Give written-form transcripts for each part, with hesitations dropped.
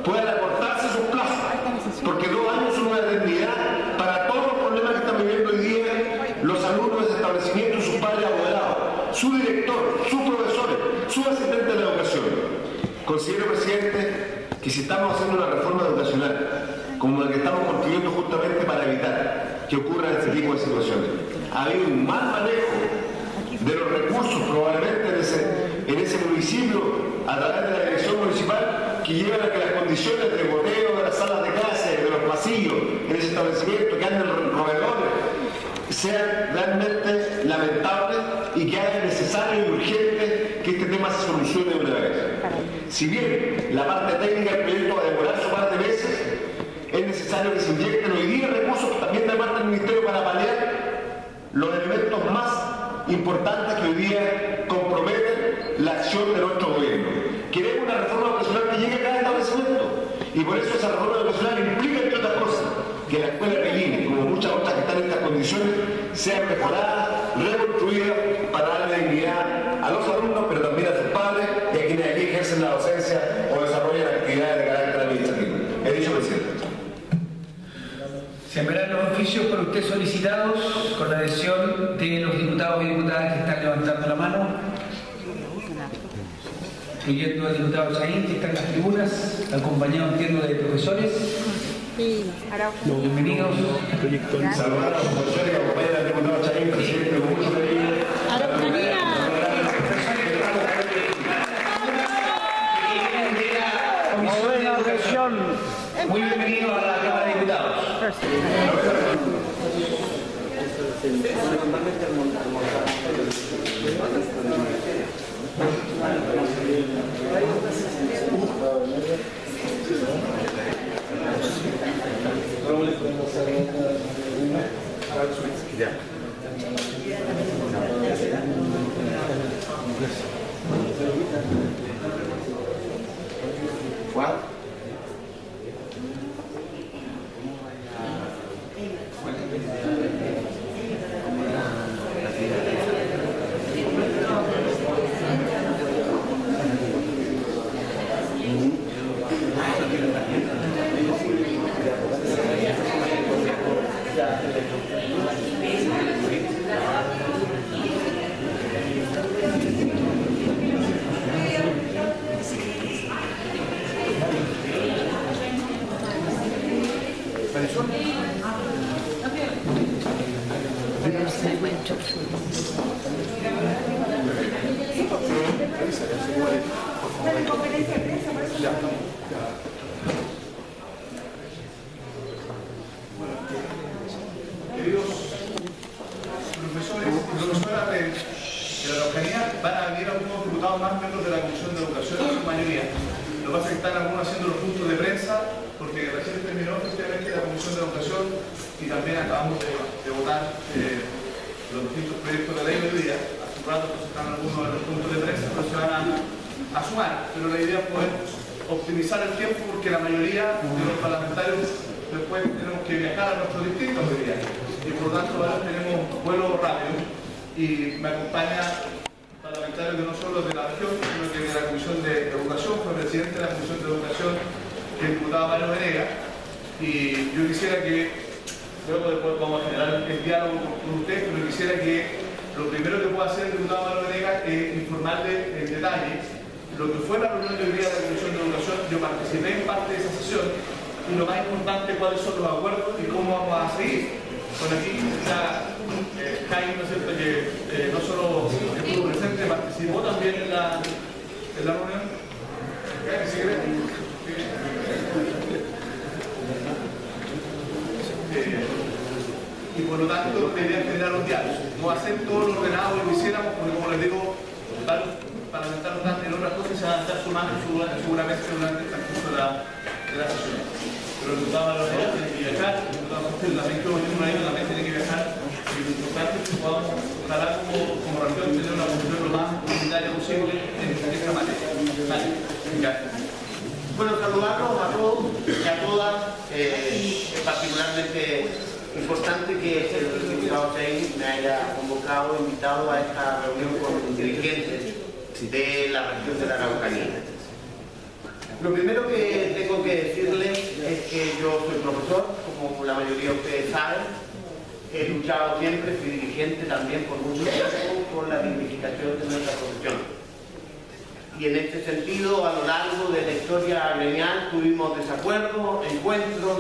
puedan acortarse sus plazos, porque 2 años son una eternidad para todos los problemas que están viviendo hoy día los alumnos de establecimientos, sus padres apoderados, su director, sus profesores, sus asistentes de la educación. Considero, presidente, que si estamos haciendo una reforma educacional como la que estamos construyendo justamente para evitar que ocurran este tipo de situaciones, ha habido un mal manejo de los recursos probablemente en ese municipio a través de la dirección municipal, que llevan a que las condiciones de boteo de las salas de clase, de los pasillos, en ese establecimiento, que anden roedores, sean realmente lamentables y que haga necesario y urgente que este tema se solucione de una vez. Si bien la parte técnica del proyecto va a demorar su par de meses, es necesario que se inyecten hoy día recursos también de parte del Ministerio para paliar los elementos más importantes que hoy día comprometen la acción de nuestro gobierno. Queremos una reforma educacional que llegue a cada establecimiento, y por eso esa reforma educacional implica, entre otras cosas, que la escuela Pelini, como muchas otras que están en estas condiciones, sean mejoradas, reconstruidas para darle dignidad a los alumnos, pero también a sus padres y a quienes aquí ejercen la docencia o desarrollan actividades de carácter administrativo. He dicho, presidente. Se enviarán los oficios por usted solicitados con la adhesión de los diputados y diputadas que están levantando la mano, incluyendo al diputado Chaín, que está en las tribunas, acompañado, entiendo, de profesores. Bienvenidos. Saludar a los profesores que acompañan al diputado Chaín, presidente, con mucho cariño. Muy bienvenido a la Cámara de Diputados. Queridos profesores y profesoras de la Araucanía, van a venir algunos diputados más miembros de la Comisión de Educación, en su mayoría. Lo que pasa es que están algunos haciendo los puntos de prensa, porque recién terminó efectivamente la Comisión de Educación y también acabamos de votar los distintos proyectos de ley hoy día. Hace un rato pues, están algunos de los puntos de prensa, pero se van a sumar. Pero la idea es poder optimizar el tiempo, porque la mayoría de los parlamentarios después tenemos que viajar a nuestros distritos hoy día. Y por lo tanto ahora tenemos vuelo rápido y me acompaña un parlamentario que no solo es de la región, sino que es de la Comisión de Educación, fue presidente de la Comisión de Educación, que es el diputado Mario Venegas, y yo quisiera que, luego después vamos a generar el diálogo con usted, pero quisiera que lo primero que pueda hacer el diputado Mario Venegas es informarle en detalle lo que fue la reunión de hoy día de la Comisión de Educación. Yo participé en parte de esa sesión, y lo más importante, cuáles son los acuerdos y cómo vamos a seguir. Bueno, aquí está Jaime, ¿no es cierto?, que no solo estuvo presente, participó también en la reunión. Jaime, ¿sí cree? Y por lo tanto, debería generar un diálogo. No hacer todo lo ordenado y lo hiciéramos, porque como les digo, parlamentarios en otras cosas se van a estar sumando seguramente durante el transcurso de la sesión. Pero el diputado Valorera tiene que viajar, el diputado Castillo también creo que un año también tiene que viajar, y lo importante es que podamos, ojalá como región, tener una posición lo más unitaria posible en esta materia. Vale. Bueno, saludarlos a todos y a todas, particularmente importante que el diputado Chaín me haya convocado, invitado a esta reunión con los dirigentes de la región de la Araucanía. Lo primero que tengo que profesor, como la mayoría de ustedes saben. He luchado siempre, fui dirigente también por mucho tiempo por la dignificación de nuestra profesión. Y en este sentido, a lo largo de la historia gremial tuvimos desacuerdos, encuentros,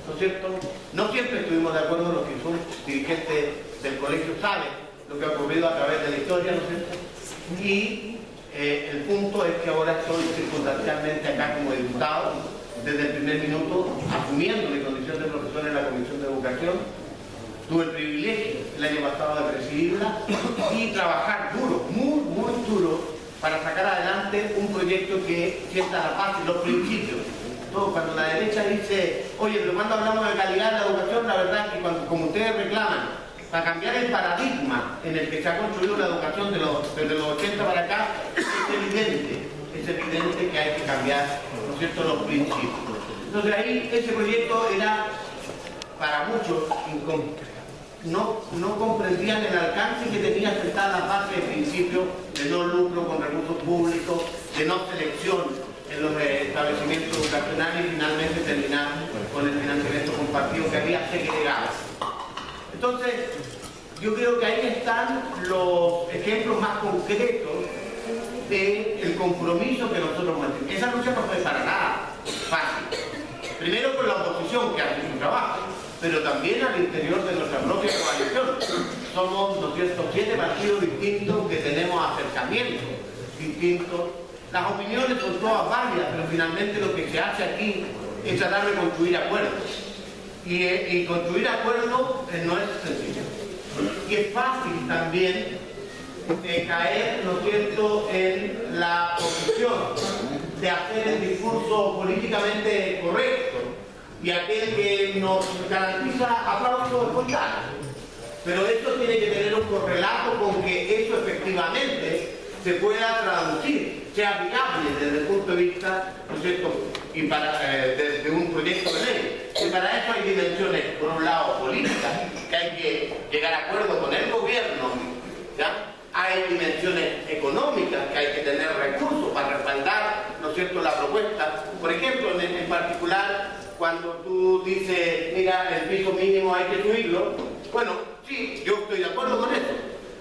¿no es cierto? No siempre estuvimos de acuerdo, los que son dirigentes del colegio saben lo que ha ocurrido a través de la historia, ¿no es cierto? Y el punto es que ahora estoy circunstancialmente acá como diputado, desde el primer minuto, asumiendo mi condición de profesor en la Comisión de Educación. Tuve el privilegio el año pasado de presidirla y trabajar duro, muy duro, para sacar adelante un proyecto que sienta la base, los principios. Todo, cuando la derecha dice, oye, pero cuando hablamos de calidad de la educación, la verdad es que como ustedes reclaman, para cambiar el paradigma en el que se ha construido la educación desde los 80 para acá, es evidente que hay que cambiar, ¿no es cierto?, los principios. Entonces ahí ese proyecto era, para muchos, no comprendían el alcance que tenía sentar la base de principios de no lucro con recursos públicos, de no selección en los establecimientos educacionales y finalmente terminar con el financiamiento compartido que había segregado. Entonces, yo creo que ahí están los ejemplos más concretos del compromiso que nosotros mantenemos. Esa lucha no fue para nada fácil. Primero con la oposición que hace su trabajo, pero también al interior de nuestra propia coalición. Somos, ¿no es cierto?, 7 partidos distintos que tenemos acercamientos distintos. Las opiniones son todas válidas, pero finalmente lo que se hace aquí es tratar de construir acuerdos. Y construir acuerdos no es sencillo. Y es fácil también caer, ¿no es cierto?, en la posición de hacer el discurso políticamente correcto y aquel que nos garantiza aplausos espontáneos. Pero esto tiene que tener un correlato con que eso efectivamente se pueda traducir, sea viable desde el punto de vista, ¿no es cierto?, y desde un proyecto de ley. Y para eso hay dimensiones, por un lado, políticas, que hay que llegar a acuerdo con el gobierno, ¿ya? Hay dimensiones económicas, que hay que tener recursos para respaldar, ¿no es cierto?, la propuesta. Por ejemplo, en particular, cuando tú dices, mira, el piso mínimo hay que subirlo, bueno, sí, yo estoy de acuerdo con eso,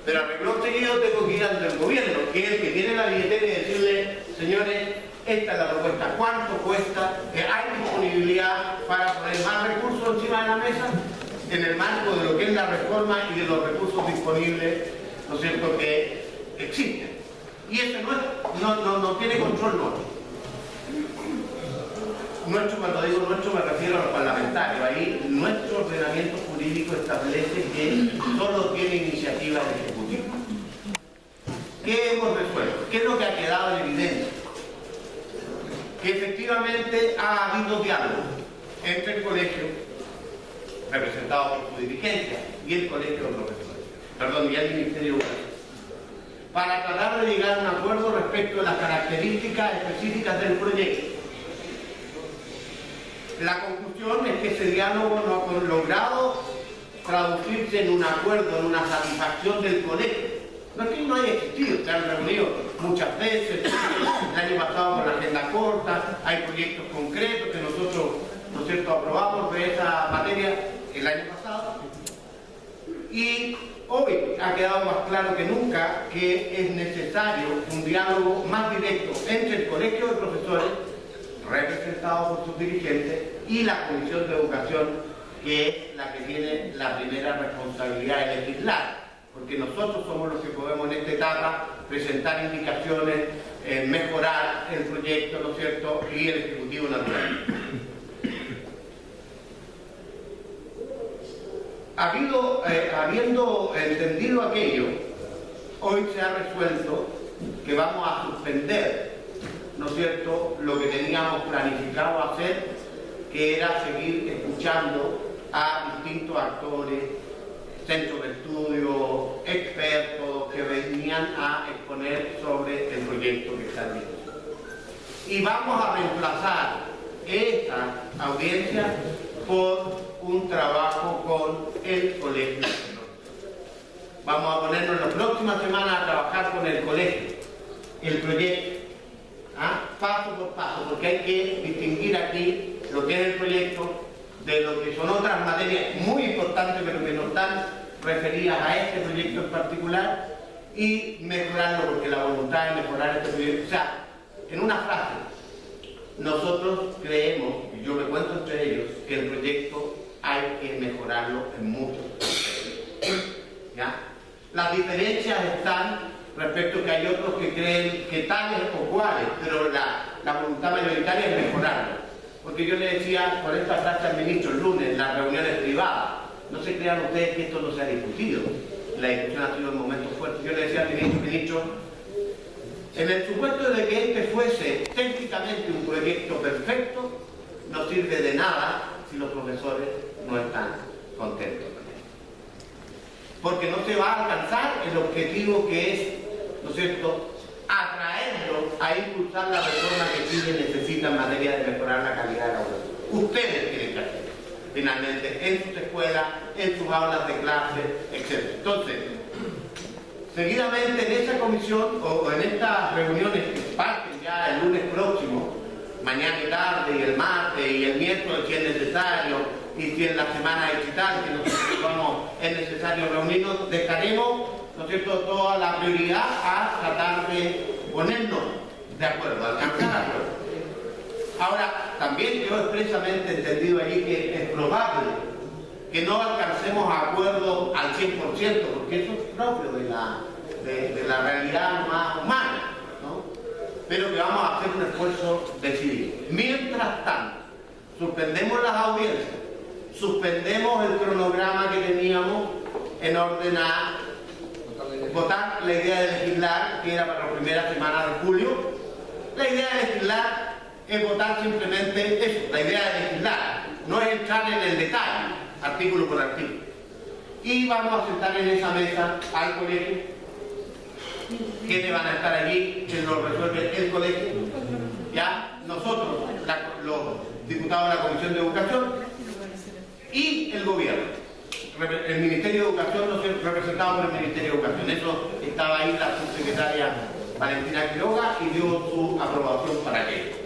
pero al renglón seguido tengo que ir ante el gobierno, que es el que tiene la billetera, y decirle, señores, esta es la propuesta, ¿cuánto cuesta? ¿Hay disponibilidad para poner más recursos encima de la mesa? En el marco de lo que es la reforma y de los recursos disponibles, ¿no es cierto?, que existen. Y eso no tiene control nuestro. Nuestro, cuando digo nuestro, me refiero a los parlamentarios. Ahí nuestro ordenamiento jurídico establece que solo tiene iniciativa el Ejecutivo. ¿Qué hemos resuelto? ¿Qué es lo que ha quedado en evidencia? Que efectivamente ha habido diálogo entre el colegio, representado por su dirigencia, y el colegio de profesores, y el Ministerio de Educación, para tratar de llegar a un acuerdo respecto a las características específicas del proyecto. La conclusión es que ese diálogo no ha logrado traducirse en un acuerdo, en una satisfacción del colegio. No es que no haya existido, se han reunido muchas veces, el año pasado con la agenda corta, hay proyectos concretos que nosotros, ¿no es cierto?, aprobamos de esa materia el año pasado. Y hoy ha quedado más claro que nunca que es necesario un diálogo más directo entre el colegio de profesores, representado por sus dirigentes, y la Comisión de Educación, que es la que tiene la primera responsabilidad de legislar, porque nosotros somos los que podemos en esta etapa presentar indicaciones, mejorar el proyecto, ¿no es cierto?, y el Ejecutivo natural. Habiendo entendido aquello, hoy se ha resuelto que vamos a suspender, ¿no es cierto?, lo que teníamos planificado hacer, que era seguir escuchando a distintos actores, centros de estudio, expertos que venían a exponer sobre el proyecto que está viendo. Y vamos a reemplazar esa audiencia por un trabajo con el colegio. Vamos a ponernos en las próximas semanas a trabajar con el colegio, el proyecto, paso por paso, porque hay que distinguir aquí lo que es el proyecto de lo que son otras materias muy importantes pero que no están referidas a este proyecto en particular y mejorarlo, porque la voluntad de mejorar este proyecto, o sea, en una frase, nosotros creemos, y yo me cuento entre ellos, que el proyecto hay que mejorarlo en muchos aspectos. ¿Ya? Las diferencias están respecto a que hay otros que creen que tales o cuales, pero la voluntad mayoritaria es mejorarlo. Porque yo le decía por esta frase al ministro el lunes en las reuniones privadas, no se crean ustedes que esto no se ha discutido, la discusión ha sido en momentos fuertes. Yo le decía al ministro, en el supuesto de que este fuese técnicamente un proyecto perfecto, no sirve de nada si los profesores no están contentos. Porque no se va a alcanzar el objetivo que es, ¿no es cierto?, atraerlos a impulsar la reforma que Chile necesita en materia de mejorar la calidad de la educación. Ustedes tienen que hacerlo, finalmente, en sus escuelas, en sus aulas de clase, etc. Entonces, seguidamente en esa comisión o en estas reuniones que parten ya el lunes próximo, mañana y tarde y el martes y el miércoles si es necesario y si en la semana digital que nosotros es necesario reunirnos, dejaremos, ¿no es cierto?, toda la prioridad a tratar de ponernos de acuerdo, alcanzar acuerdo. Ahora, también yo expresamente he entendido allí que es probable que no alcancemos acuerdo al 100%, porque eso es propio de la realidad más humana, ¿no? Pero que vamos a hacer un esfuerzo decidido. Mientras tanto, suspendemos las audiencias, suspendemos el cronograma que teníamos en orden a votar la idea de legislar, que era para la primera semana de julio. La idea de legislar es votar simplemente eso, la idea de legislar, no es entrar en el detalle, artículo por artículo. Y vamos a sentar en esa mesa al colegio, quienes van a estar allí, que lo resuelve el colegio, ya nosotros, los diputados de la Comisión de Educación y el gobierno. El Ministerio de Educación, no sé, representado por el Ministerio de Educación. Eso estaba ahí la subsecretaria Valentina Quiroga y dio su aprobación para aquello.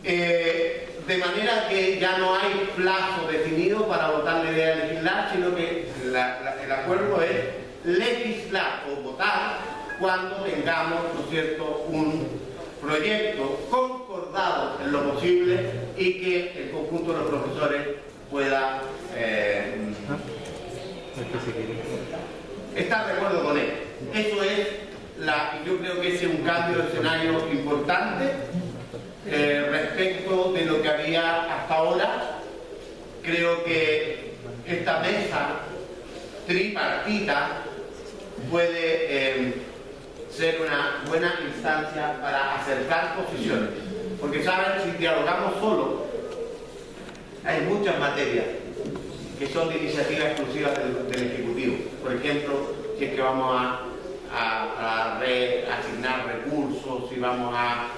De manera que ya no hay plazo definido para votar la idea de legislar, sino que el acuerdo es legislar o votar cuando tengamos, ¿no es cierto?, un proyecto concordado en lo posible y que el conjunto de los profesores pueda estar de acuerdo con él. Eso es yo creo que ese es un cambio de escenario importante respecto de lo que había hasta ahora. Creo que esta mesa tripartita puede ser una buena instancia para acercar posiciones, porque saben, si dialogamos solo, hay muchas materias que son de iniciativa exclusiva del Ejecutivo. Por ejemplo, si es que vamos a reasignar recursos, si vamos a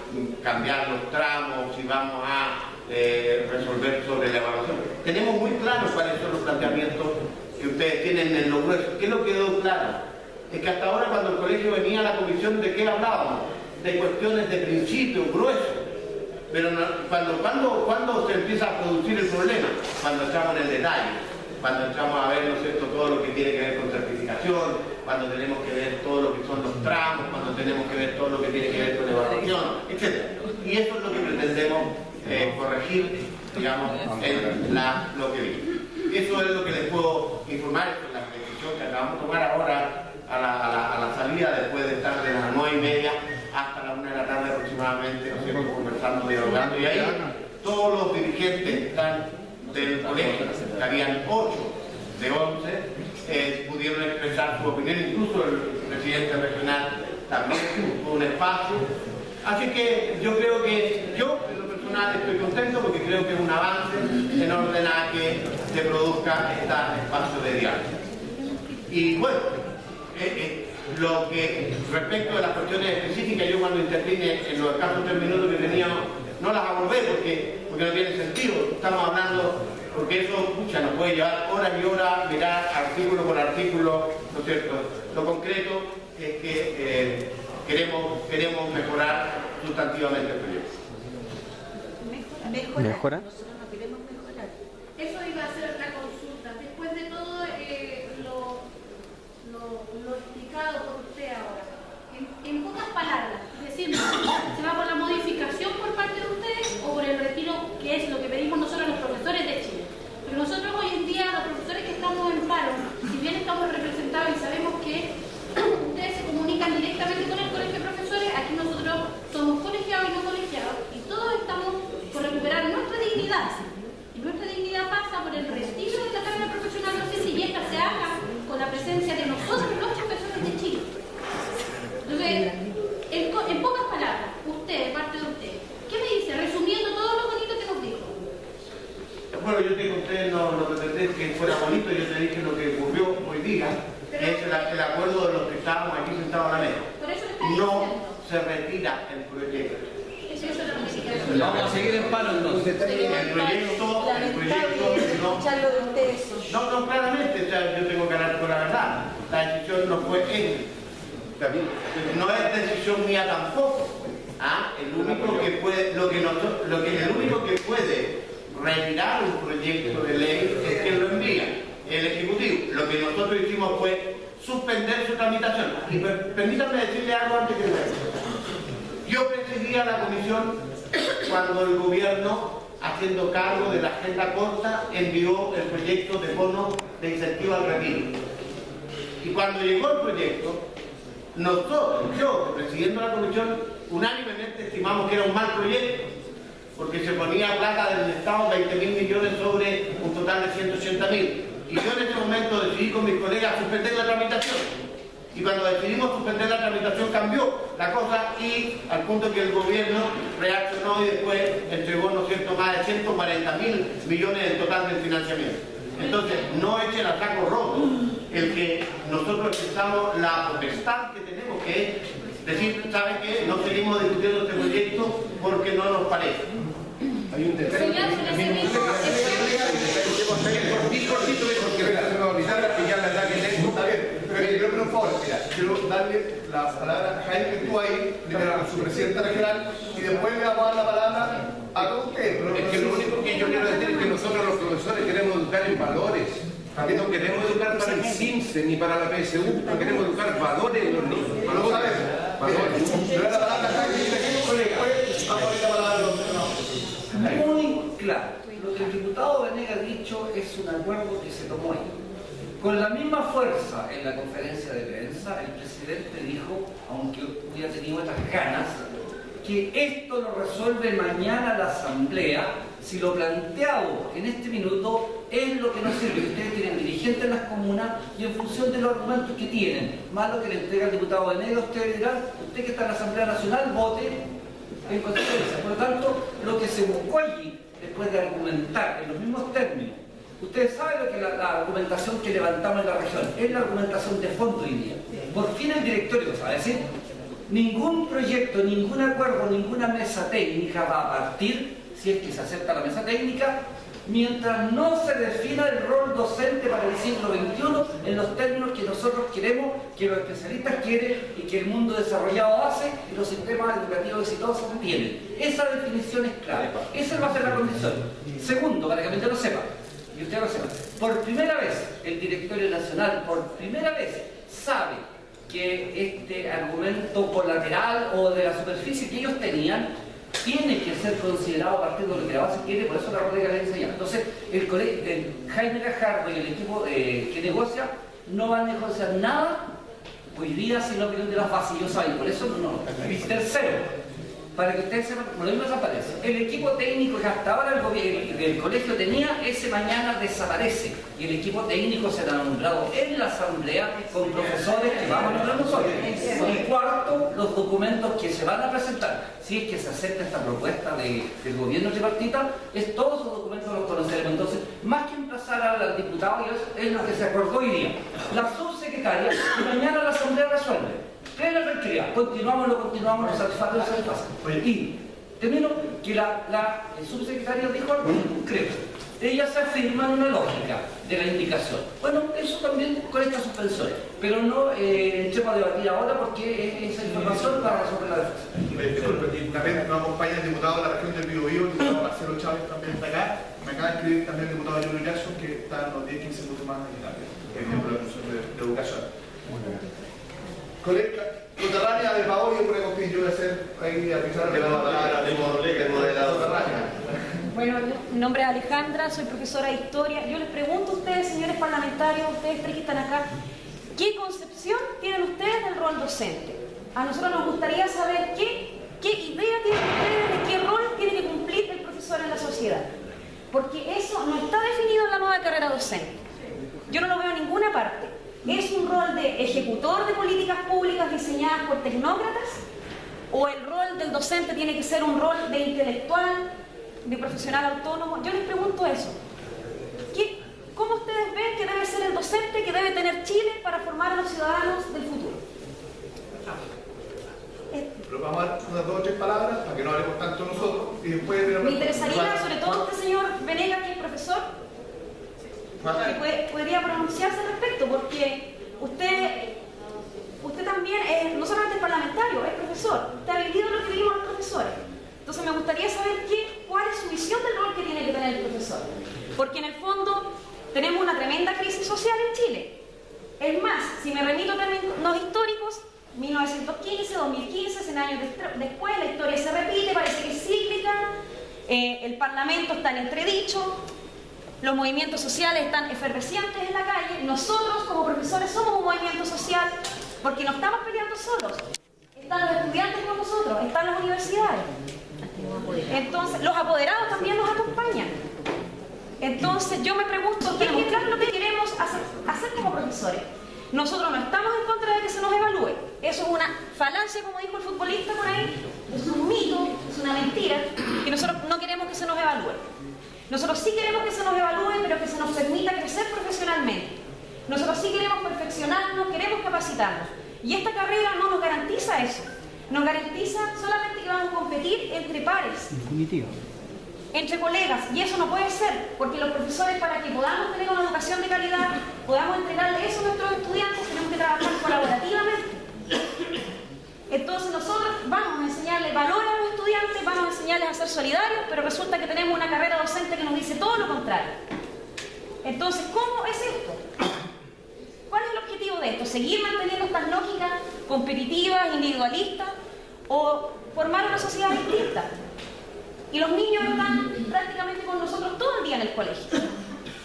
cambiar los tramos, si vamos a resolver sobre la evaluación. Tenemos muy claro cuáles son los planteamientos que ustedes tienen en lo grueso. ¿Qué nos quedó claro? Es que hasta ahora, cuando el colegio venía a la comisión, ¿de qué hablábamos? De cuestiones de principio, grueso. Pero no, cuando se empieza a producir el problema, cuando entramos en el detalle, cuando entramos a ver, ¿no es cierto?, todo lo que tiene que ver con certificación, cuando tenemos que ver todo lo que son los tramos, cuando tenemos que ver todo lo que tiene que ver con evaluación, etc. Y eso es lo que pretendemos corregir, digamos, en lo que viene. Eso es lo que les puedo informar con la decisión que acabamos de tomar ahora a la salida, después de estar de las 9:30 hasta las 1 de la tarde aproximadamente, ¿no es cierto?, conversando, dialogando, y ahí todos los dirigentes del colegio, que habían 8 de 11, pudieron expresar su opinión, incluso el presidente regional también tuvo un espacio. Así que yo creo que yo, en lo personal, estoy contento porque creo que es un avance en orden a que se produzca este espacio de diálogo. Y bueno, lo que respecto de las cuestiones específicas, yo cuando intervine en los escasos 3 minutos que teníamos, no las abordé porque no tiene sentido. Estamos hablando, porque eso, pucha, nos puede llevar horas y horas, mirar artículo por artículo, ¿no es cierto? Lo concreto es que queremos mejorar sustantivamente el proyecto. ¿Mejora? queremos mejorar. Eso iba a ser la consulta. Después de todo lo explicado por usted ahora, en pocas palabras, decirnos, ¿se va por la modificación por parte de ustedes o por el retiro, que es lo que pedimos nosotros los profesores de Chile? Pero nosotros hoy en día, los profesores que estamos en paro, si bien estamos representados y sabemos que ustedes se comunican directamente con el colegio de profesores, aquí nosotros somos colegiados y no colegiados, y todos estamos por recuperar nuestra dignidad. Y nuestra dignidad pasa por el retiro de la carrera profesional docente y esta se haga con la presencia de nosotros, los profesores de Chile. Entonces, en pocas palabras, usted, de parte de usted, ¿qué me dice? Resumiendo todo lo bonito que nos dijo. Bueno, yo te conté, no pretendí que fuera bonito, yo te dije lo que ocurrió hoy día, que es el acuerdo de los que estábamos aquí sentados a la mesa. Por eso le estoy No diciendo. se retira el proyecto. Eso es lo que quería. Vamos a seguir en paro entonces. El proyecto no. Escucharlo de ustedes. No, claramente, o sea, yo tengo que hablar con la verdad. La decisión no fue esta. No es decisión mía tampoco. El único que puede, el único que puede retirar un proyecto de ley es quien lo envía, el Ejecutivo. Lo que nosotros hicimos fue suspender su tramitación. Y permítanme decirle algo antes que vaya. Yo presidía la comisión cuando el gobierno, haciendo cargo de la agenda corta, envió el proyecto de bono de incentivo al retiro. Y cuando llegó el proyecto, nosotros, yo, presidiendo la comisión, unánimemente estimamos que era un mal proyecto, porque se ponía plata del Estado 20.000 millones sobre un total de 180.000. Y yo en ese momento decidí con mis colegas suspender la tramitación. Y cuando decidimos suspender la tramitación cambió la cosa y al punto que el gobierno reaccionó y después entregó, ¿no es cierto?, más de 140.000 millones en total del financiamiento. Entonces, no echen a saco roto el que nosotros pensamos la potestad que tenemos, que es decir, ¿saben qué? No seguimos discutiendo este proyecto porque no nos parece. Hay un detalle. Señor, se le servimos. Cortito, porque se me va a olvidar que ya la edad que tengo. Está bien, pero por favor, mira, quiero darle la palabra a Jaime, que estuvo ahí, primero a su presidente regional, y después le vamos a dar la palabra a todos ustedes. Es que lo único que yo quiero decir es que nosotros los profesores queremos educar en valores. Que no queremos educar para el CIMSE ni para la PSU, no queremos educar valores en los niños. No sabes. Le doy la palabra a Jaime, y después vamos a darle la palabra a los. Muy claro. Lo que el diputado Venegas ha dicho es un acuerdo que se tomó ahí. Con la misma fuerza en la conferencia de prensa, el presidente dijo, aunque hubiera tenido otras ganas, que esto lo resuelve mañana la Asamblea si lo planteado en este minuto es lo que nos sirve. Ustedes tienen dirigentes en las comunas y en función de los argumentos que tienen, más lo que le entrega el diputado Venegas, ustedes dirán, usted que está en la Asamblea Nacional, vote en consecuencia. Por lo tanto, lo que se buscó allí, después de argumentar en los mismos términos, ustedes saben lo que la argumentación que levantamos en la región, es la argumentación de fondo hoy día. Por fin el directorio va a decir, ningún proyecto, ningún acuerdo, ninguna mesa técnica va a partir, si es que se acepta la mesa técnica, mientras no se defina el rol docente para el siglo XXI en los términos que nosotros queremos, que los especialistas quieren y que el mundo desarrollado hace y los sistemas educativos exitosos tienen. Esa definición es clave. Esa va a ser la condición. Segundo, para que la gente lo sepa, y usted lo sepa, por primera vez el Directorio Nacional, por primera vez, sabe que este argumento colateral o de la superficie que ellos tenían tiene que ser considerado a partir de lo que la base quiere, por eso la rodega le enseña. Entonces, el Jaime Gajardo y el equipo que negocia no van a negociar nada hoy día sin la opinión de las bases, y yo saben, por eso no. Tercero, para que ustedes sepan, por lo mismo desaparece. El equipo técnico que hasta ahora el colegio tenía, ese mañana desaparece. Y el equipo técnico será nombrado en la asamblea con profesores que vamos a nombrar nosotros. Y cuarto, los documentos que se van a presentar, si es que se acepta esta propuesta del gobierno tripartita, todos esos documentos los conoceremos. Entonces, más que emplazar al diputado, es lo que se acordó hoy día. La subsecretaria, y mañana la asamblea resuelve. Plena tranquilidad, continuamos, nos satisface, nos satisface. Y termino que la subsecretaria dijo algo concreto. Ella se afirma en una lógica de la indicación. Bueno, eso también con estas suspensiones, pero no entremos a debatir ahora porque esa información va a resolver la defensa. Disculpe, también nos acompaña el diputado de la región del Biobío, el diputado Marcelo Chávez también está acá. me acaba de escribir también el diputado Julio Jackson, que está en los 10-15 minutos más en Italia, que es miembro de la Comisión de Educación. Colega, coterránea de Paolo, yo creo que yo voy a hacer ahí a pisar de la palabra de moderador. Bueno, mi nombre es Alejandra, soy profesora de Historia. Yo les pregunto a ustedes, señores parlamentarios, ustedes tres que están acá, ¿qué concepción tienen ustedes del rol docente? A nosotros nos gustaría saber qué idea tienen ustedes de qué rol tiene que cumplir el profesor en la sociedad. Porque eso no está definido en la nueva carrera docente. Yo no lo veo en ninguna parte. ¿Es un rol de ejecutor de políticas públicas diseñadas por tecnócratas? ¿O el rol del docente tiene que ser un rol de intelectual, de profesional autónomo? Yo les pregunto eso. ¿Cómo ustedes ven que debe ser el docente que debe tener Chile para formar a los ciudadanos del futuro? Pero vamos a dar unas 2 o 3 palabras para que no hablemos tanto nosotros y después... Me interesaría, sobre todo usted, señor Venegas, que es profesor, que podría pronunciarse al respecto, porque usted también no solamente es parlamentario, es profesor. Usted ha vivido lo que vivimos los profesores. Entonces me gustaría saber cuál es su visión del rol que tiene que tener el profesor. Porque en el fondo tenemos una tremenda crisis social en Chile. Es más, si me remito a términos históricos, 1915, 2015, 100 años después, la historia se repite, parece que es cíclica, el Parlamento está en entredicho, los movimientos sociales están efervescientes en la calle. Nosotros como profesores somos un movimiento social porque no estamos peleando solos. Están los estudiantes con nosotros, están las universidades. Entonces, los apoderados también nos acompañan. Entonces, yo me pregunto, ¿qué es lo que queremos hacer como profesores? Nosotros no estamos en contra de que se nos evalúe. Eso es una falacia, como dijo el futbolista por ahí. Es un mito, es una mentira, que nosotros no queremos que se nos evalúe. Nosotros sí queremos que se nos evalúe, pero que se nos permita crecer profesionalmente. Nosotros sí queremos perfeccionarnos, queremos capacitarnos. Y esta carrera no nos garantiza eso. Nos garantiza solamente que vamos a competir entre pares, entre colegas, y eso no puede ser, porque los profesores, para que podamos tener una educación de calidad, podamos entregarle eso a nuestros estudiantes, tenemos que trabajar colaborativamente. Entonces nosotros vamos a enseñarles valor a los estudiantes, vamos a enseñarles a ser solidarios, pero resulta que tenemos una carrera docente que nos dice todo lo contrario. Entonces, ¿cómo es esto? ¿Cuál es el objetivo de esto? ¿Seguir manteniendo estas lógicas competitivas, individualistas, o formar una sociedad distinta? Y los niños están prácticamente con nosotros todo el día en el colegio.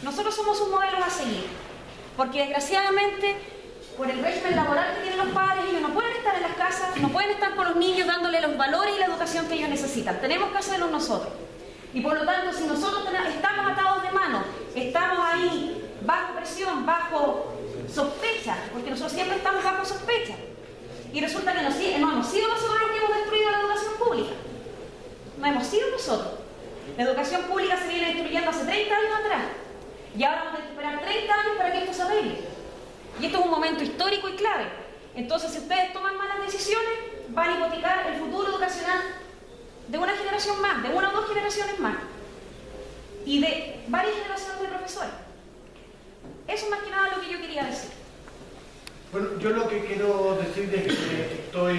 Nosotros somos un modelo a seguir, porque desgraciadamente, por el régimen laboral que tienen los padres, ellos no pueden estar en las casas, no pueden estar con los niños dándole los valores y la educación que ellos necesitan. Tenemos que hacerlo nosotros. Y por lo tanto, si nosotros estamos atados de mano, estamos ahí bajo presión, bajo sospecha, porque nosotros siempre estamos bajo sospecha, y resulta que no hemos sido nosotros los que hemos destruido la educación pública. No hemos sido nosotros. La educación pública se viene destruyendo hace 30 años atrás, y ahora vamos a esperar 30 años para que esto se arregle. Y esto es un momento histórico y clave. Entonces, si ustedes toman malas decisiones, van a hipotecar el futuro educacional de una generación más, de una o 2 generaciones más, y de varias generaciones de profesores. Eso es más que nada lo que yo quería decir. Bueno, yo lo que quiero decir es que estoy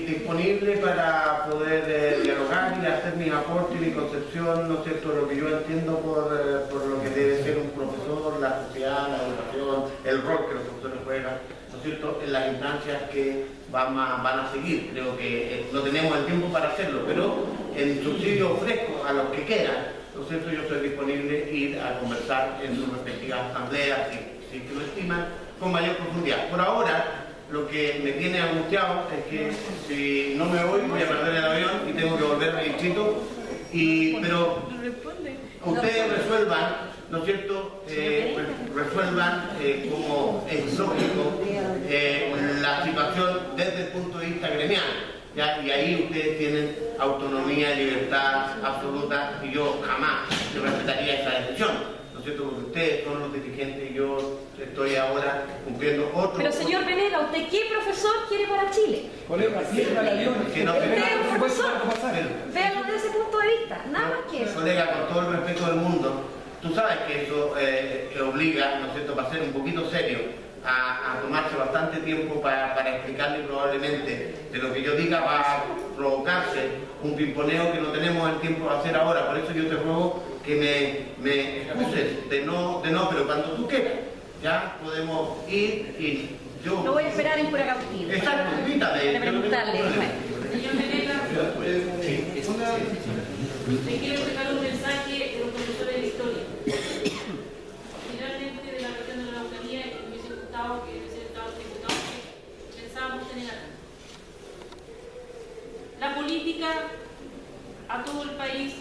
disponible para poder dialogar y hacer mi aporte y mi concepción, ¿no es cierto?, lo que yo entiendo por lo que debe ser un profesor, la sociedad, la educación, el rol que los profesores juegan, ¿no es cierto?, en las instancias que van a seguir. Creo que no tenemos el tiempo para hacerlo, pero en subsidio ofrezco a los que quieran, ¿no es cierto?, yo estoy disponible a ir a conversar en sus respectivas asambleas, si lo estiman, con mayor profundidad. Por ahora, lo que me tiene angustiado es que si no me voy a perder el avión y tengo que volver al distrito, pero ustedes resuelvan, ¿no es cierto?, resuelvan como es lógico la situación desde el punto de vista gremial, ¿ya? Y ahí ustedes tienen autonomía y libertad absoluta, y yo jamás respetaría esa decisión. ¿No es cierto? Porque ustedes son los dirigentes y yo estoy ahora cumpliendo otro... Pero señor Venegas, ¿usted qué profesor quiere para Chile? Colega, usted es un profesor, véalo desde ese punto de vista, nada más que eso. Colega, con todo el respeto del mundo, tú sabes que eso obliga, ¿no es cierto?, para ser un poquito serio, a tomarse bastante tiempo para explicarle, probablemente de lo que yo diga va a provocarse un pimponeo que no tenemos el tiempo de hacer ahora. Por eso yo te ruego que me excuses de no, pero cuando tú quieras, ya podemos ir y yo... Lo voy a esperar en pura cautiva. Exacto, invítame. Para preguntarle. Señor Venegas, le quiero dejar un mensaje de los profesores de historia. Finalmente, de la región de la Araucanía, y me hubiese gustado que hubiese estado el diputado que pensábamos tener acá. La política a todo el país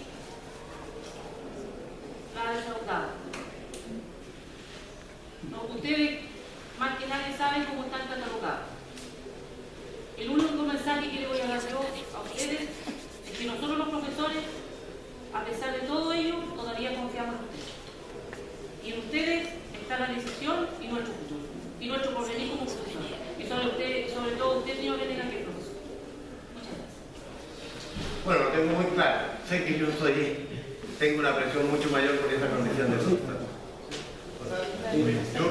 la ha defraudado. No, ustedes más que nadie saben cómo están catalogados. El único mensaje que le voy a dar yo a ustedes es que nosotros los profesores, a pesar de todo ello, todavía confiamos en ustedes. Y en ustedes está la decisión y nuestro futuro, y nuestro porvenir como profesores. Y sobre todo usted, señor Venegas, que es profesor. Muchas gracias. Bueno, lo tengo muy claro. Sé que yo tengo una presión mucho mayor por esa condición de profesor. Yo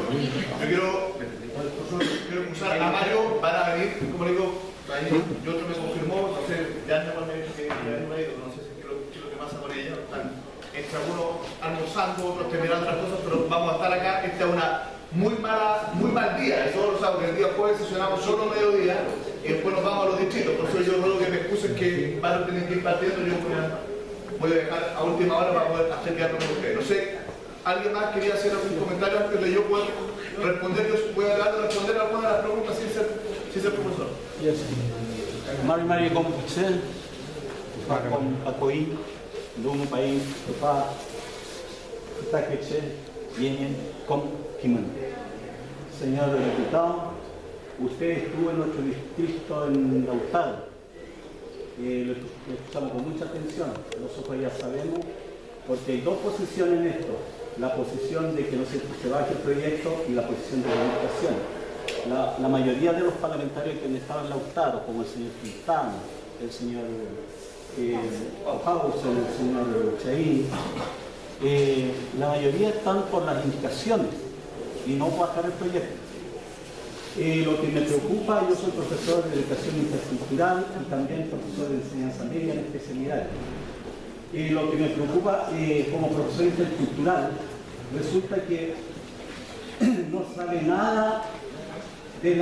quiero usar a Mario para venir, como le digo, yo otro me confirmó, entonces ya no me dijo que ya no he ido, no sé qué es lo que pasa con ella, están entre algunos almorzando, otros terminando otras cosas, pero vamos a estar acá. Esta es una muy mal día, eso lo sabemos, que el día jueves sesionamos solo mediodía y después nos vamos a los distritos, por eso yo creo que me excusen que van a tener que ir partiendo, yo voy a dejar a última hora para poder hacer quedarme con ustedes. No sé, ¿alguien más quería hacer algún comentario antes de yo poder responder? Yo voy a tratar de responder algunas de las preguntas sin ser profesor. Yes. Mari Compuchel, con Pacoí, de un país que va a viene con Kimon. Señor diputado, usted estuvo en nuestro distrito en Lautaro. Lo escuchamos con mucha atención. Nosotros ya sabemos, porque hay dos posiciones en esto. La posición de que no se baje el proyecto y la posición de la administración. La mayoría de los parlamentarios que han estado en Lautaro, como el señor Quintana, el señor Pausen, el señor Chaín, la mayoría están por las indicaciones y no bajar el proyecto. Lo que me preocupa, yo soy profesor de educación intercultural y también profesor de enseñanza media en especialidades. Lo que me preocupa como profesor intercultural, resulta que no sabe nada de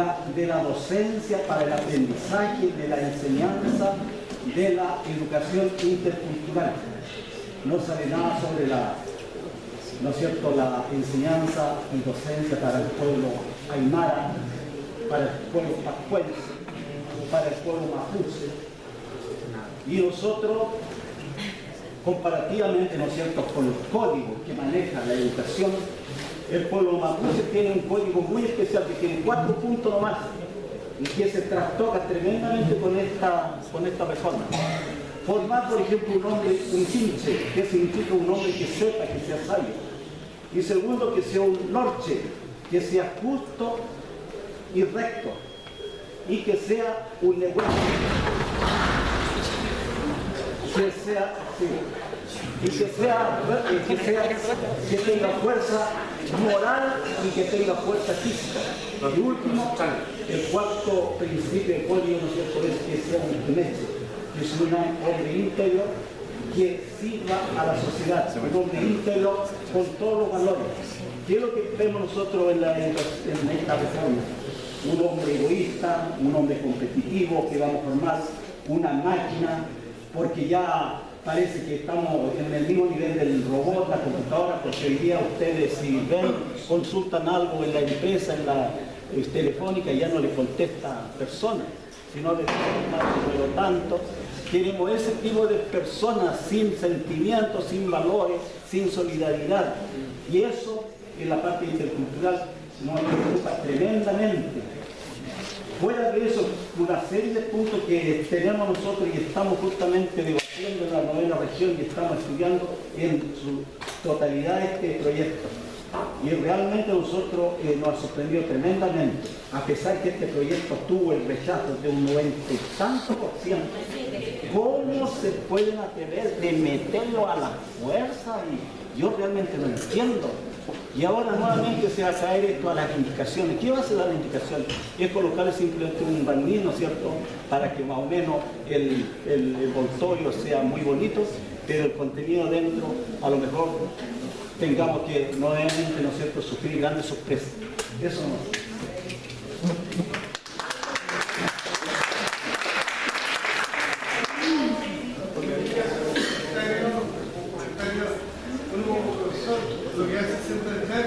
la docencia para el aprendizaje, de la enseñanza, de la educación intercultural. No sabe nada sobre la enseñanza y docencia para el pueblo aymara, para el pueblo pascuense, para el pueblo mapuche. Y nosotros, comparativamente, ¿no es cierto?, con los códigos que maneja la educación, el pueblo mapuche tiene un código muy especial que tiene 4 puntos nomás y que se trastoca tremendamente con esta reforma. Formar, por ejemplo, un chinche, que significa un hombre que sepa, que sea sabio. Y segundo, que sea un norche, que sea justo y recto. Y que sea un negocio. Que tenga fuerza moral y que tenga fuerza física. Y último, el cuarto principio de código, ¿no es cierto?, es que sea un meche, que es un hombre íntegro que sirva a la sociedad, un hombre íntegro con todos los valores. ¿Qué es lo que vemos nosotros en esta reforma? Un hombre egoísta, un hombre competitivo, que vamos a formar una máquina, porque ya parece que estamos en el mismo nivel del robot, la computadora, porque hoy día ustedes, si ven, consultan algo en la empresa, en la telefónica, ya no le contesta personas, sino le contesta. Por lo tanto, queremos ese tipo de personas sin sentimientos, sin valores, sin solidaridad. Y eso, en la parte intercultural, nos preocupa tremendamente. Fuera de eso, una serie de puntos que tenemos nosotros y estamos justamente debatiendo en la 9ª región y estamos estudiando en su totalidad este proyecto. Y realmente nosotros nos ha sorprendido tremendamente, a pesar que este proyecto tuvo el rechazo de un 90 y tanto %. ¿Cómo se pueden atrever de meterlo a la fuerza? Y yo realmente no entiendo. Y ahora nuevamente se va a caer esto a las indicaciones. ¿Qué va a hacer las indicaciones? Es colocarle simplemente un barniz, ¿no es cierto?, para que más o menos el envoltorio sea muy bonito, pero el contenido dentro a lo mejor tengamos que nuevamente, ¿no es cierto?, sufrir grandes sorpresas. Eso no. Lo que hace es entender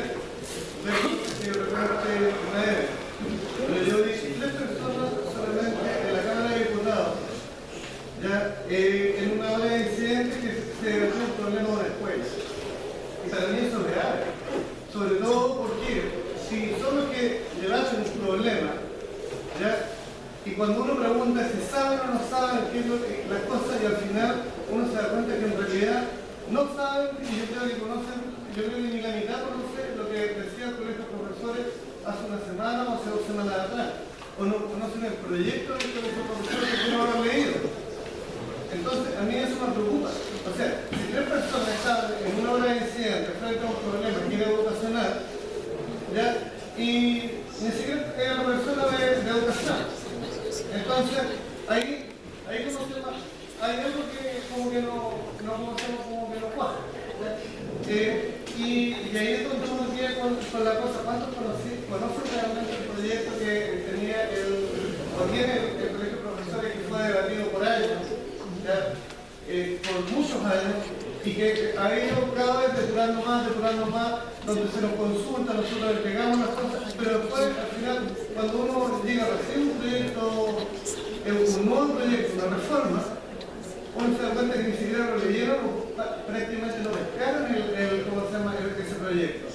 que de repente una vez. Pero yo dije 3 personas solamente en la Cámara de Diputados, ya, en una hora de incidente que se debatió un problema de una escuela. Y para mí eso es grave. Sobre todo porque si son los que llevan un problema, ya, y cuando uno pregunta si saben o no saben qué es las cosas, y al final uno se da cuenta que en realidad no saben, y yo creo que conocen, yo creo que ni la mitad conoce lo que decía el colegio de profesores hace una semana o hace 2 semanas atrás, o no conocen el proyecto del colegio de profesores que no lo han leído. Entonces, a mí eso me preocupa. O sea, si 3 personas están en una hora de incidente frente a un problema que era educacional, ¿ya? Y ni siquiera era una persona de educación. Entonces, ahí como se llama, hay algo que como que no cuaja. Y ahí es donde uno queda con la cosa. ¿Cuántos conocen realmente el proyecto que tenía tiene el colegio de profesores que fue debatido por años, por muchos años, y que ha ido cada vez depurando más, donde se nos consulta, nosotros entregamos las cosas, pero después, al final, cuando uno llega a recibir un proyecto, un nuevo proyecto, una reforma, uno se da cuenta que ni siquiera lo leyeron o prácticamente no pescaron ese proyecto.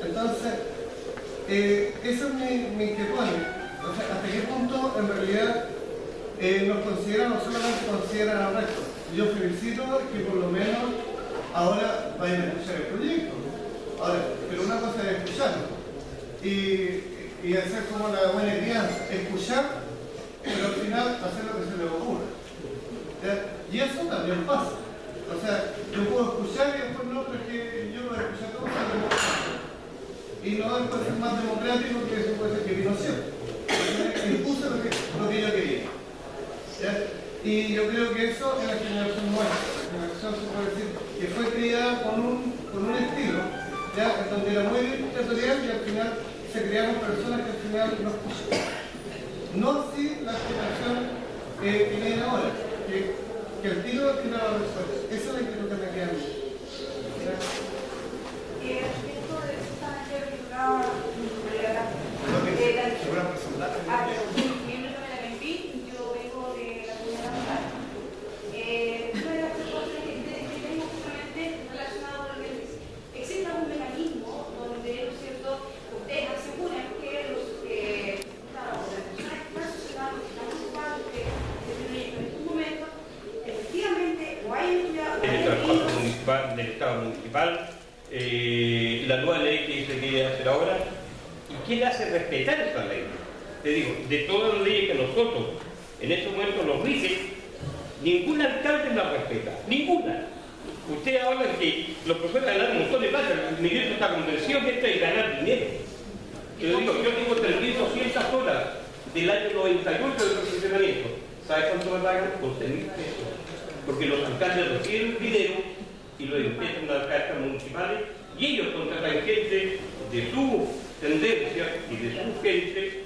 Entonces, esa es mi inquietud. O sea, ¿hasta qué punto en realidad nos consideran, no solamente consideran al resto? Yo felicito que por lo menos ahora vayan a escuchar el proyecto. Ahora, pero una cosa es escucharlo y hacer como la buena crianza, escuchar, pero al final hacer lo que se le ocurra. ¿Ya? Y eso también pasa. O sea, yo puedo escuchar y después no, pero es que yo lo voy a escuchar todo y no después ser más democrático, que eso puede ser que vino siempre. Impuse lo que yo quería. ¿Ya? Y yo creo que eso es la generación nuestra. La generación se puede decir que fue criada con un estilo, ¿ya? En donde era muy dictatorial y al final se crearon personas que al final no escuchan. No así la generación que viene ahora, que el tiro al final lo resuelve. Esa es la inquietud que me queda a mí. Del Estado municipal, la nueva ley que se quiere hacer ahora, y quién hace respetar esa ley. Te digo, de todas las leyes que nosotros en este momento nos rigen, ningún alcalde la respeta, ninguna. Usted habla que los profesores ganan un montón de plata, el ministro está convencido que esto es ganar dinero. Yo digo, yo tengo 3.200 horas del año 98 de funcionamiento. ¿Sabes cuánto me pagan? 11.000 pesos. Porque los alcaldes reciben dinero y lo empiezan a las cartas municipales y ellos contratan gente de su tendencia y de su gente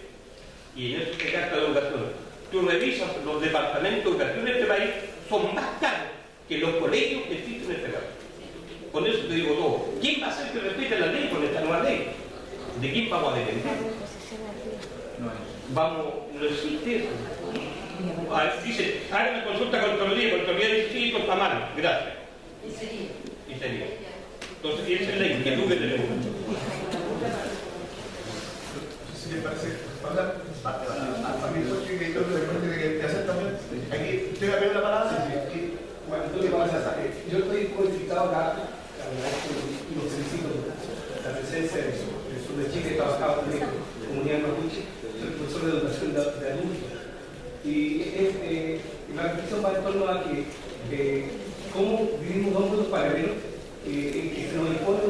y en eso se gasta la educación. Tú revisas los departamentos de educación de este país, son más caros que los colegios que existen en este país. Con eso te digo todo. ¿Quién va a hacer que respete la ley con esta nueva ley? ¿De quién vamos a depender? No existe eso. Dice, hagan una consulta con Contraloría dice sí, esto está mal, gracias. Y sería. Entonces, esa es la inquietud que tenemos. Si le parece, hablar a mí porque que yo le que hacer también. Aquí, ¿usted va a pedir la palabra? Sí. Bueno, ¿qué pasa? Yo estoy codificado acá, y los felicito la presencia del sur de Chile, he trabajado en la comunidad mapuche, soy profesor de educación de adultos. Y la reflexión va en torno a que cómo vivimos dos mundos paralelos, que se nos impone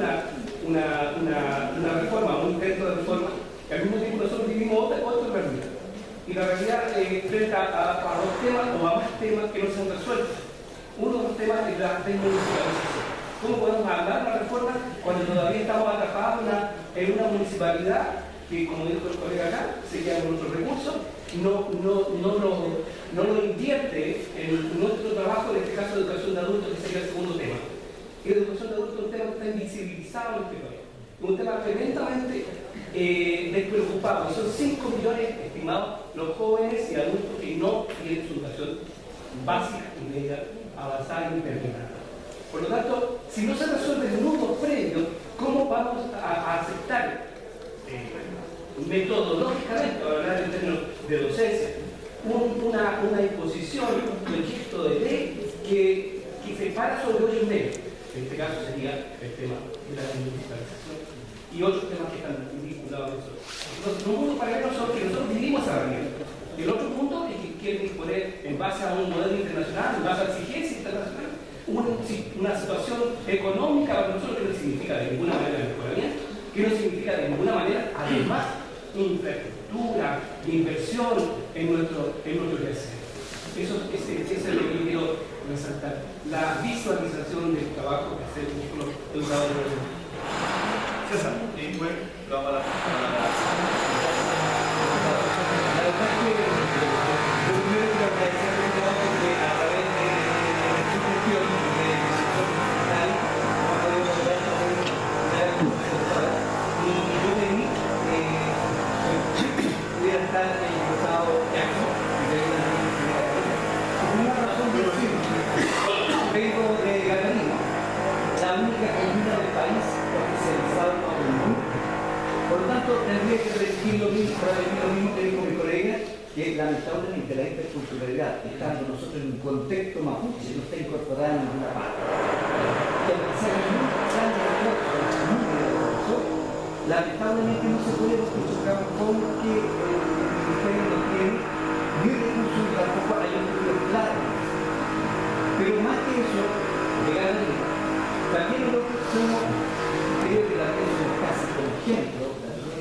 una reforma, un intento de reforma, que al mismo tiempo nosotros vivimos otra realidad. Y la realidad frente a dos temas o a más temas que no se han resuelto. Uno de los temas es la desmunicipalización. ¿Cómo podemos hablar de una reforma cuando todavía estamos atrapados en una municipalidad que, como dijo el colega acá, se queda con nuestros recursos, no lo invierte en nuestro trabajo, en este caso de educación de adultos, que sería el segundo tema? Educación de adultos es un tema que está invisibilizado en este país. Un tema tremendamente despreocupado. Son 5 millones estimados los jóvenes y adultos que no tienen su educación básica y media avanzada y terminada. Por lo tanto, si no se resuelven minutos previos, ¿cómo vamos a aceptar metodológicamente, para hablar en términos de docencia, una imposición, un proyecto de ley que se para sobre 8 meses? En este caso sería el tema de la municipalización y otros temas que están vinculados a eso. Los mundos paralelos son que nosotros vivimos esa realidad. El otro punto es que quieren imponer, en base a un modelo internacional, en base a exigencias internacionales, una situación económica para nosotros que no significa de ninguna manera mejoramiento, que no significa de ninguna manera, además, infraestructura, inversión en nuestro crecer. Eso es lo que yo quiero resaltar. La visualización del trabajo que hace el educador. César, y bueno, vamos a la vengo de Galería, la única comuna del país oficializada por el mundo. Por lo tanto, tendría que repetir lo mismo que dijo mi colega, que lamentablemente la interculturalidad, estando nosotros en un contexto mapuche, no está incorporada en ninguna parte. Y aunque sea muy grande el número de profesores, lamentablemente no se puede chocar porque el Ministerio no tiene ni recursos ni tampoco hay un estudio claro. Pero más que eso, también lo que somos, creo que la tenemos casi por ejemplo,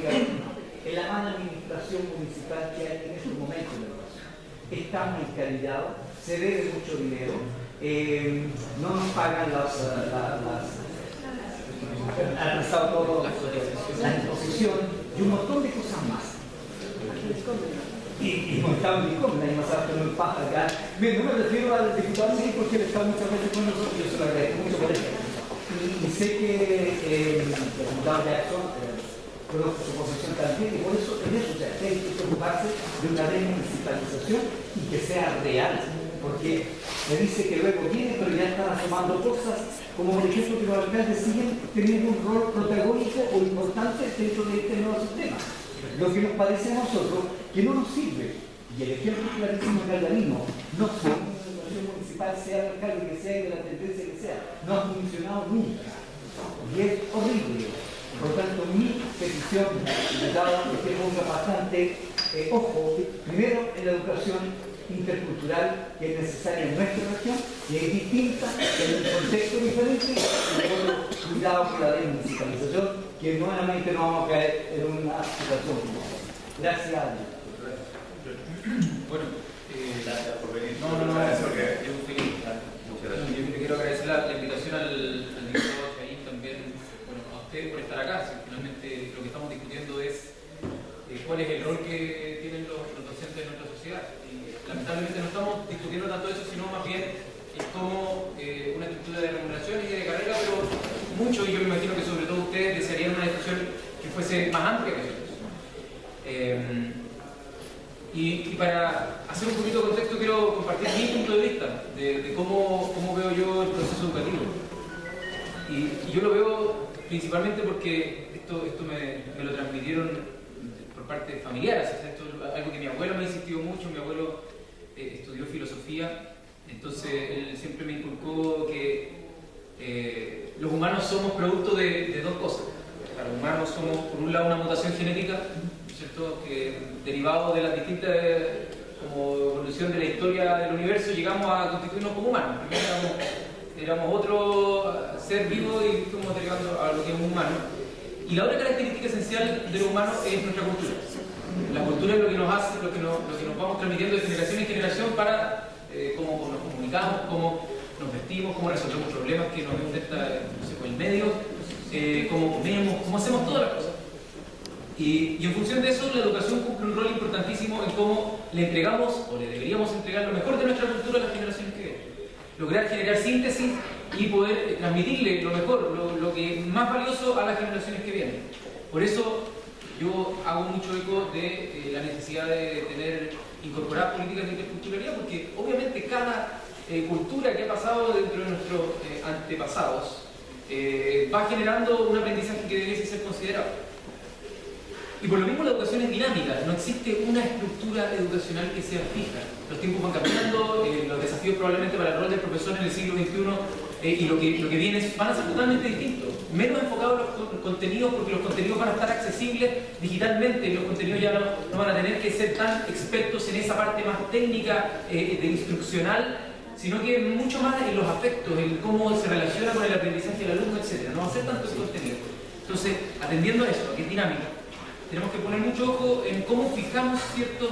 en la mala administración municipal que hay en estos momentos de educación. Estamos encarillados, se debe mucho dinero, no nos pagan las exposiciones y un montón de cosas más. Y no estaba en mi compra, y más alto no me pasa acá. Bien, no me refiero al diputado sí, porque él está muchas veces con nosotros, yo se lo agradezco mucho por eso. Y sé que el diputado Jackson conozco su posición también, y por eso en eso hay que preocuparse de una remunicipalización y que sea real, porque me dice que luego viene, pero ya están asomando cosas, como por ejemplo que los alcaldes siguen teniendo un rol protagónico o importante dentro de este nuevo sistema. Lo que nos parece a nosotros que no nos sirve, y el ejemplo clarísimo del alcaldismo, no sea una educación municipal, sea el alcalde que sea y de la tendencia que sea, no ha funcionado nunca, y es horrible. Por lo tanto, mi petición, dado que ponga bastante ojo, primero en la educación intercultural que es necesaria en nuestra región, y es distinta en un contexto diferente, y luego cuidado con la desmunicipalización, que nuevamente no vamos a caer en una situación como esta. Gracias. Bueno, gracias por venir. No, es un feliz. Yo quiero agradecer la invitación al diputado Chaín también, bueno, a usted por estar acá. Finalmente lo que estamos discutiendo es cuál es el rol que tienen los docentes en nuestra sociedad. Y lamentablemente no estamos discutiendo tanto eso, sino más bien como una estructura de remuneración y de carrera, pero mucho, y yo me imagino que sobre todo ustedes desearían una discusión que fuese más amplia que nosotros. Y para hacer un poquito de contexto quiero compartir mi punto de vista de cómo veo yo el proceso educativo. Y yo lo veo principalmente porque esto me lo transmitieron por parte de familiares. Esto es algo que mi abuelo me ha insistido mucho. Mi abuelo estudió filosofía, entonces él siempre me inculcó que los humanos somos producto de dos cosas. Los humanos somos, por un lado, una mutación genética, ¿cierto? Que derivado de las distintas como evolución de la historia del universo llegamos a constituirnos como humanos. Primero éramos otro ser vivo y fuimos derivando a lo que es un humano. Y la otra característica esencial de lo humano es nuestra cultura. La cultura es lo que nos hace, lo que nos vamos transmitiendo de generación en generación para cómo nos comunicamos, cómo nos vestimos, cómo resolvemos problemas que nos enfrenta, no sé, con el medio, cómo comemos, cómo hacemos todas las cosas. Y en función de eso, la educación cumple un rol importantísimo en cómo le entregamos, o le deberíamos entregar lo mejor de nuestra cultura a las generaciones que vienen. Lograr generar síntesis y poder transmitirle lo mejor, lo que más valioso a las generaciones que vienen. Por eso yo hago mucho eco de la necesidad de incorporar políticas de interculturalidad, porque obviamente cada cultura que ha pasado dentro de nuestros antepasados va generando un aprendizaje que debiese ser considerado. Y por lo mismo la educación es dinámica, no existe una estructura educacional que sea fija. Los tiempos van cambiando, los desafíos probablemente para el rol del profesor en el siglo XXI y lo que viene van a ser totalmente distintos. Menos enfocados en los contenidos, porque los contenidos van a estar accesibles digitalmente, y los contenidos ya no van a tener que ser tan expertos en esa parte más técnica, de instruccional, sino que mucho más en los afectos, en cómo se relaciona con el aprendizaje del alumno, etc. No va a ser tanto ese contenido. Entonces, atendiendo a esto, que es dinámico, tenemos que poner mucho ojo en cómo fijamos ciertas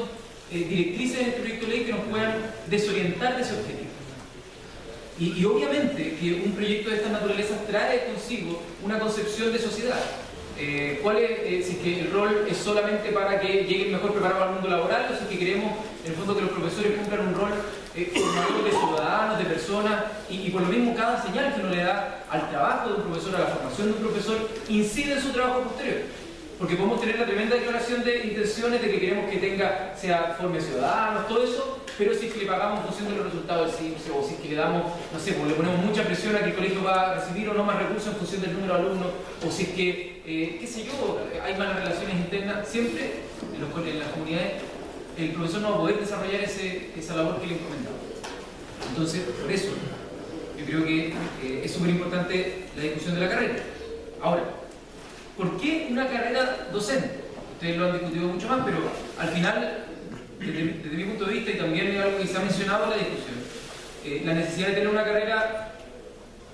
directrices en este proyecto de ley que nos puedan desorientar de ese objetivo. Y obviamente que un proyecto de estas naturalezas trae consigo una concepción de sociedad. ¿Cuál es, si es que el rol es solamente para que lleguen mejor preparados al mundo laboral, o si es que queremos en el fondo que los profesores cumplan un rol formador de ciudadanos, de personas, y por lo mismo cada señal que uno le da al trabajo de un profesor, a la formación de un profesor, incide en su trabajo posterior? Porque podemos tener la tremenda declaración de intenciones de que queremos que forme ciudadanos, todo eso, pero si es que le pagamos en función de los resultados del CIMSE, o si es que le damos, no sé, pues le ponemos mucha presión a que el colegio va a recibir o no más recursos en función del número de alumnos, o si es que, qué sé yo, hay malas relaciones internas, siempre en las comunidades el profesor no va a poder desarrollar esa labor que le encomendamos. Entonces, por eso, yo creo que es súper importante la discusión de la carrera. Ahora, ¿por qué una carrera docente? Ustedes lo han discutido mucho más, pero al final, desde mi punto de vista, y también es algo que se ha mencionado en la discusión, la necesidad de tener una carrera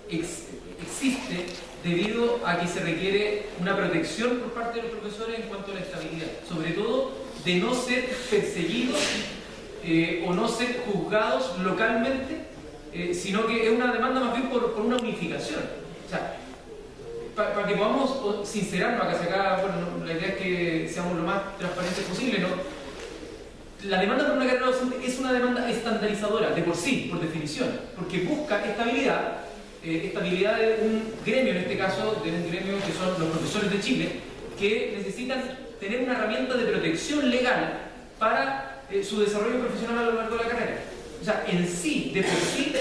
existe debido a que se requiere una protección por parte de los profesores en cuanto a la estabilidad, sobre todo de no ser perseguidos o no ser juzgados localmente, sino que es una demanda más bien por una unificación. O sea, para que podamos sincerarnos acá, bueno, la idea es que seamos lo más transparentes posible, ¿no? La demanda por una carrera docente es una demanda estandarizadora, de por sí, por definición, porque busca estabilidad de un gremio, en este caso, de un gremio que son los profesores de Chile, que necesitan tener una herramienta de protección legal para su desarrollo profesional a lo largo de la carrera. O sea, en sí, de por sí,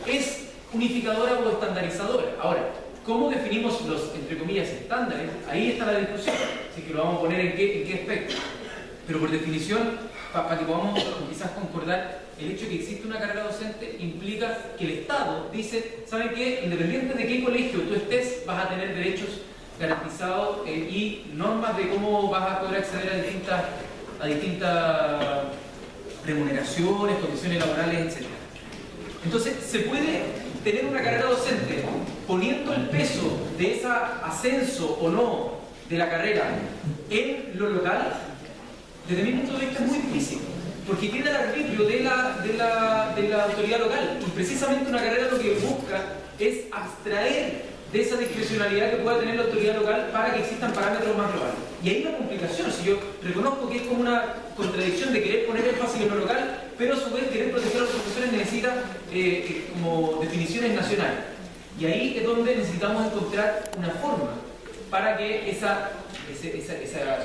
es unificadora o estandarizadora. Ahora, ¿cómo definimos los, entre comillas, estándares? Ahí está la discusión, así que lo vamos a poner en qué aspecto. Pero por definición, para que podamos quizás concordar, el hecho de que existe una carrera docente implica que el Estado dice, ¿saben qué? Independiente de qué colegio tú estés, vas a tener derechos garantizados y normas de cómo vas a poder acceder a distintas remuneraciones, condiciones laborales, etc. Entonces, se puede tener una carrera docente poniendo el peso de ese ascenso o no de la carrera en lo local. Desde mi punto de vista es muy difícil, porque queda el arbitrio de la autoridad local, y precisamente una carrera lo que busca es abstraer de esa discrecionalidad que pueda tener la autoridad local para que existan parámetros más globales. Y hay una complicación, si yo reconozco que es como una contradicción de querer poner énfasis en lo local, pero a su vez querer proteger a los profesores necesita como definiciones nacionales. Y ahí es donde necesitamos encontrar una forma para que ese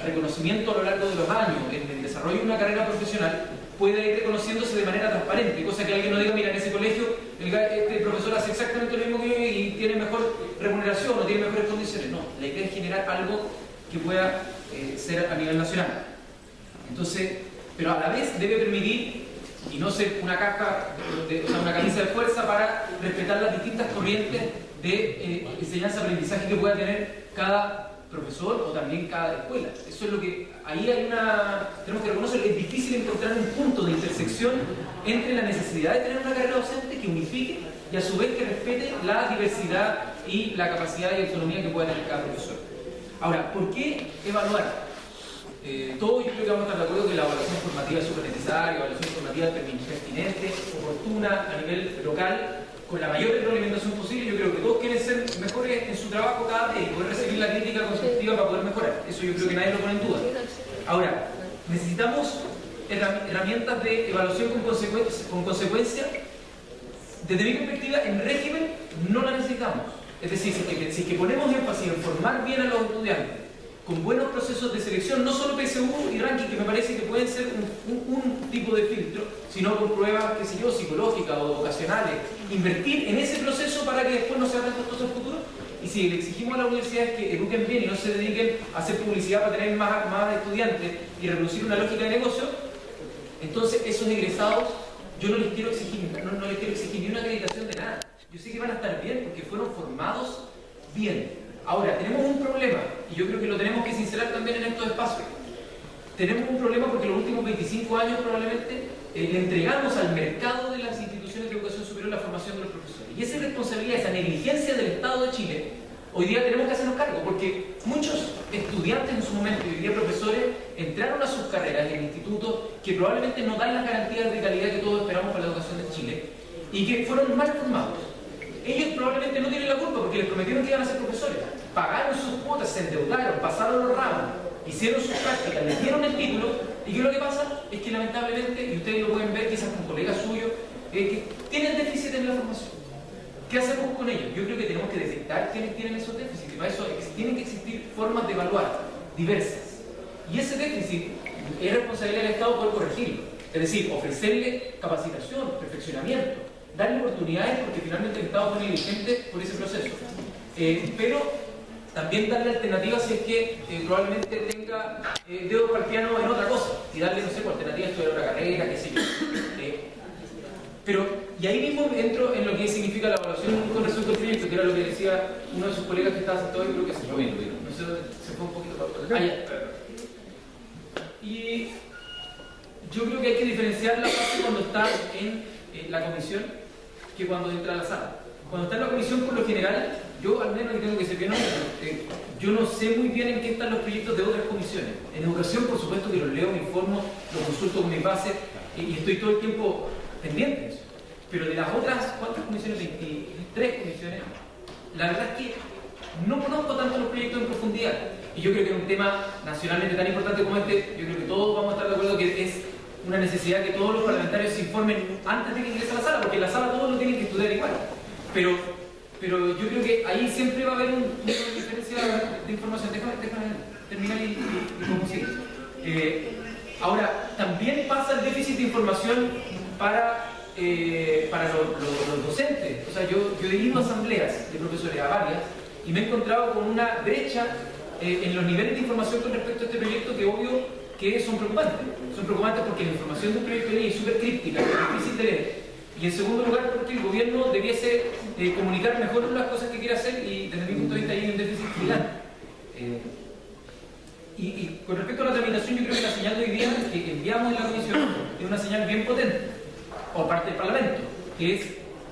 reconocimiento a lo largo de los años en el desarrollo de una carrera profesional pueda ir reconociéndose de manera transparente, cosa que alguien no diga, mira, en ese colegio este profesor hace exactamente lo mismo que yo y tiene mejor remuneración o tiene mejores condiciones. No, la idea es generar algo que pueda ser a nivel nacional. Entonces, pero a la vez debe permitir y no ser una caja, o sea, una camisa de fuerza para respetar las distintas corrientes de enseñanza-aprendizaje que pueda tener cada profesor o también cada escuela. Eso es lo que, ahí tenemos que reconocer, es difícil encontrar un punto de intersección entre la necesidad de tener una carrera docente que unifique y a su vez que respete la diversidad y la capacidad y autonomía que pueda tener cada profesor. Ahora, ¿por qué evaluar? Todos yo creo que vamos a estar de acuerdo que la evaluación formativa es súper necesaria, la evaluación formativa es pertinente, oportuna a nivel local, con la mayor retroalimentación posible. Yo creo que todos quieren ser mejores en su trabajo cada día y poder recibir la crítica constructiva para poder mejorar. Eso yo creo que nadie lo pone en duda. Ahora, necesitamos herramientas de evaluación con consecuencia. Desde mi perspectiva, en régimen no la necesitamos. Es decir, si es que ponemos énfasis en formar bien a los estudiantes, con buenos procesos de selección, no solo PSU y ranking, que me parece que pueden ser un tipo de filtro, sino con pruebas, qué sé yo, psicológicas o vocacionales. Invertir en ese proceso para que después no sea tan costoso el futuro. Y si le exigimos a las universidades que eduquen bien y no se dediquen a hacer publicidad para tener más estudiantes y reproducir una lógica de negocio, entonces esos egresados yo no les quiero exigir, no les quiero exigir ni una acreditación de nada. Yo sé que van a estar bien porque fueron formados bien. Ahora, tenemos un problema, y yo creo que lo tenemos que sincerar también en estos espacios. Tenemos un problema porque en los últimos 25 años probablemente le entregamos al mercado de las instituciones de educación superior la formación de los profesores. Y esa responsabilidad, esa negligencia del Estado de Chile, hoy día tenemos que hacernos cargo, porque muchos estudiantes en su momento, y hoy día profesores, entraron a sus carreras en institutos que probablemente no dan las garantías de calidad que todos esperamos para la educación de Chile, y que fueron mal formados. Ellos probablemente no tienen la culpa porque les prometieron que iban a ser profesores. Pagaron sus cuotas, se endeudaron, pasaron los ramos, hicieron sus prácticas, les dieron el título, y que lo que pasa es que lamentablemente, y ustedes lo pueden ver quizás con colegas suyos, que tienen déficit en la formación. ¿Qué hacemos con ellos? Yo creo que tenemos que detectar quiénes tienen esos déficits, y para eso tienen que existir formas de evaluar diversas. Y ese déficit es responsabilidad del Estado poder corregirlo. Es decir, ofrecerle capacitación, perfeccionamiento, darle oportunidades, porque finalmente el Estado fue negligente por ese proceso. Pero también darle alternativas si es que probablemente tenga dedos para el piano en otra cosa, y darle, no sé, alternativas a estudiar otra carrera, qué sé yo. Y ahí mismo entro en lo que significa la evaluación con respecto al proyecto, que era lo que decía uno de sus colegas que estaba sentado, y creo que se fue bien, no sé, se fue un poquito para allá. Y yo creo que hay que diferenciar la parte cuando está en la comisión que cuando entra a la sala. Cuando está en la comisión, por lo general, yo al menos, y tengo que ser bien honesto, yo no sé muy bien en qué están los proyectos de otras comisiones. En educación, por supuesto que los leo, me informo, los consulto con mis bases, y estoy todo el tiempo pendiente de eso. Pero de las otras, ¿cuántas comisiones? 23 comisiones. La verdad es que no conozco tanto los proyectos en profundidad. Y yo creo que en un tema nacionalmente tan importante como este, yo creo que todos vamos a estar de acuerdo que es una necesidad que todos los parlamentarios se informen antes de que ingresen a la sala, porque en la sala todos lo tienen que estudiar igual. Pero yo creo que ahí siempre va a haber una diferencia de información. Déjame terminar y cómo sigue. Ahora, también pasa el déficit de información para los docentes. O sea, yo he ido a asambleas de profesores, a varias, y me he encontrado con una brecha en los niveles de información con respecto a este proyecto que obvio que son preocupantes. Son preocupantes porque la información de un proyecto de ley es súper críptica, es difícil de leer. Y en segundo lugar, porque el gobierno debiese comunicar mejor las cosas que quiere hacer, y desde mi punto de vista hay un déficit gigante. Y con respecto a la tramitación, yo creo que la señal de hoy día que enviamos en la comisión es una señal bien potente por parte del Parlamento, que es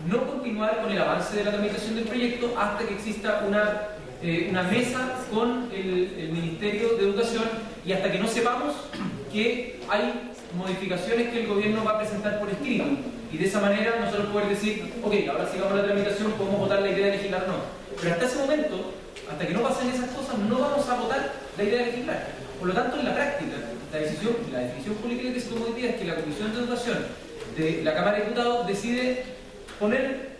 no continuar con el avance de la tramitación del proyecto hasta que exista una mesa con el Ministerio de Educación, y hasta que no sepamos que hay modificaciones que el gobierno va a presentar por escrito, y de esa manera nosotros poder decir, ok, ahora sigamos la tramitación, podemos votar la idea de legislar o no. Pero hasta ese momento, hasta que no pasen esas cosas, no vamos a votar la idea de legislar. Por lo tanto, en la práctica, la definición política que se tomó hoy día es que la Comisión de Educación de la Cámara de Diputados decide poner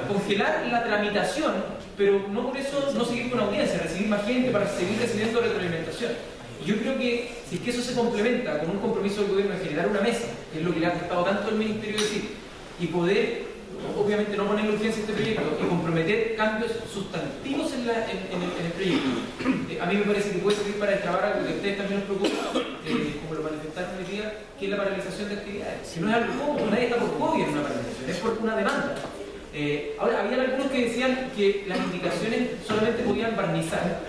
congelar la tramitación, pero no por eso no seguir con audiencia, recibir más gente para seguir recibiendo retroalimentación. Y yo creo que si es que eso se complementa con un compromiso del gobierno de generar una mesa, que es lo que le ha costado tanto al Ministerio decir, y poder, obviamente, no poner urgencia a este proyecto y comprometer cambios sustantivos en el proyecto, a mí me parece que puede servir para destrabar algo que a ustedes también nos preocupa, como lo manifestaron hoy día, que es la paralización de actividades. Si no es algo cómodo, nadie está por COVID en una paralización, es por una demanda. Ahora, habían algunos que decían que las indicaciones solamente podían barnizar.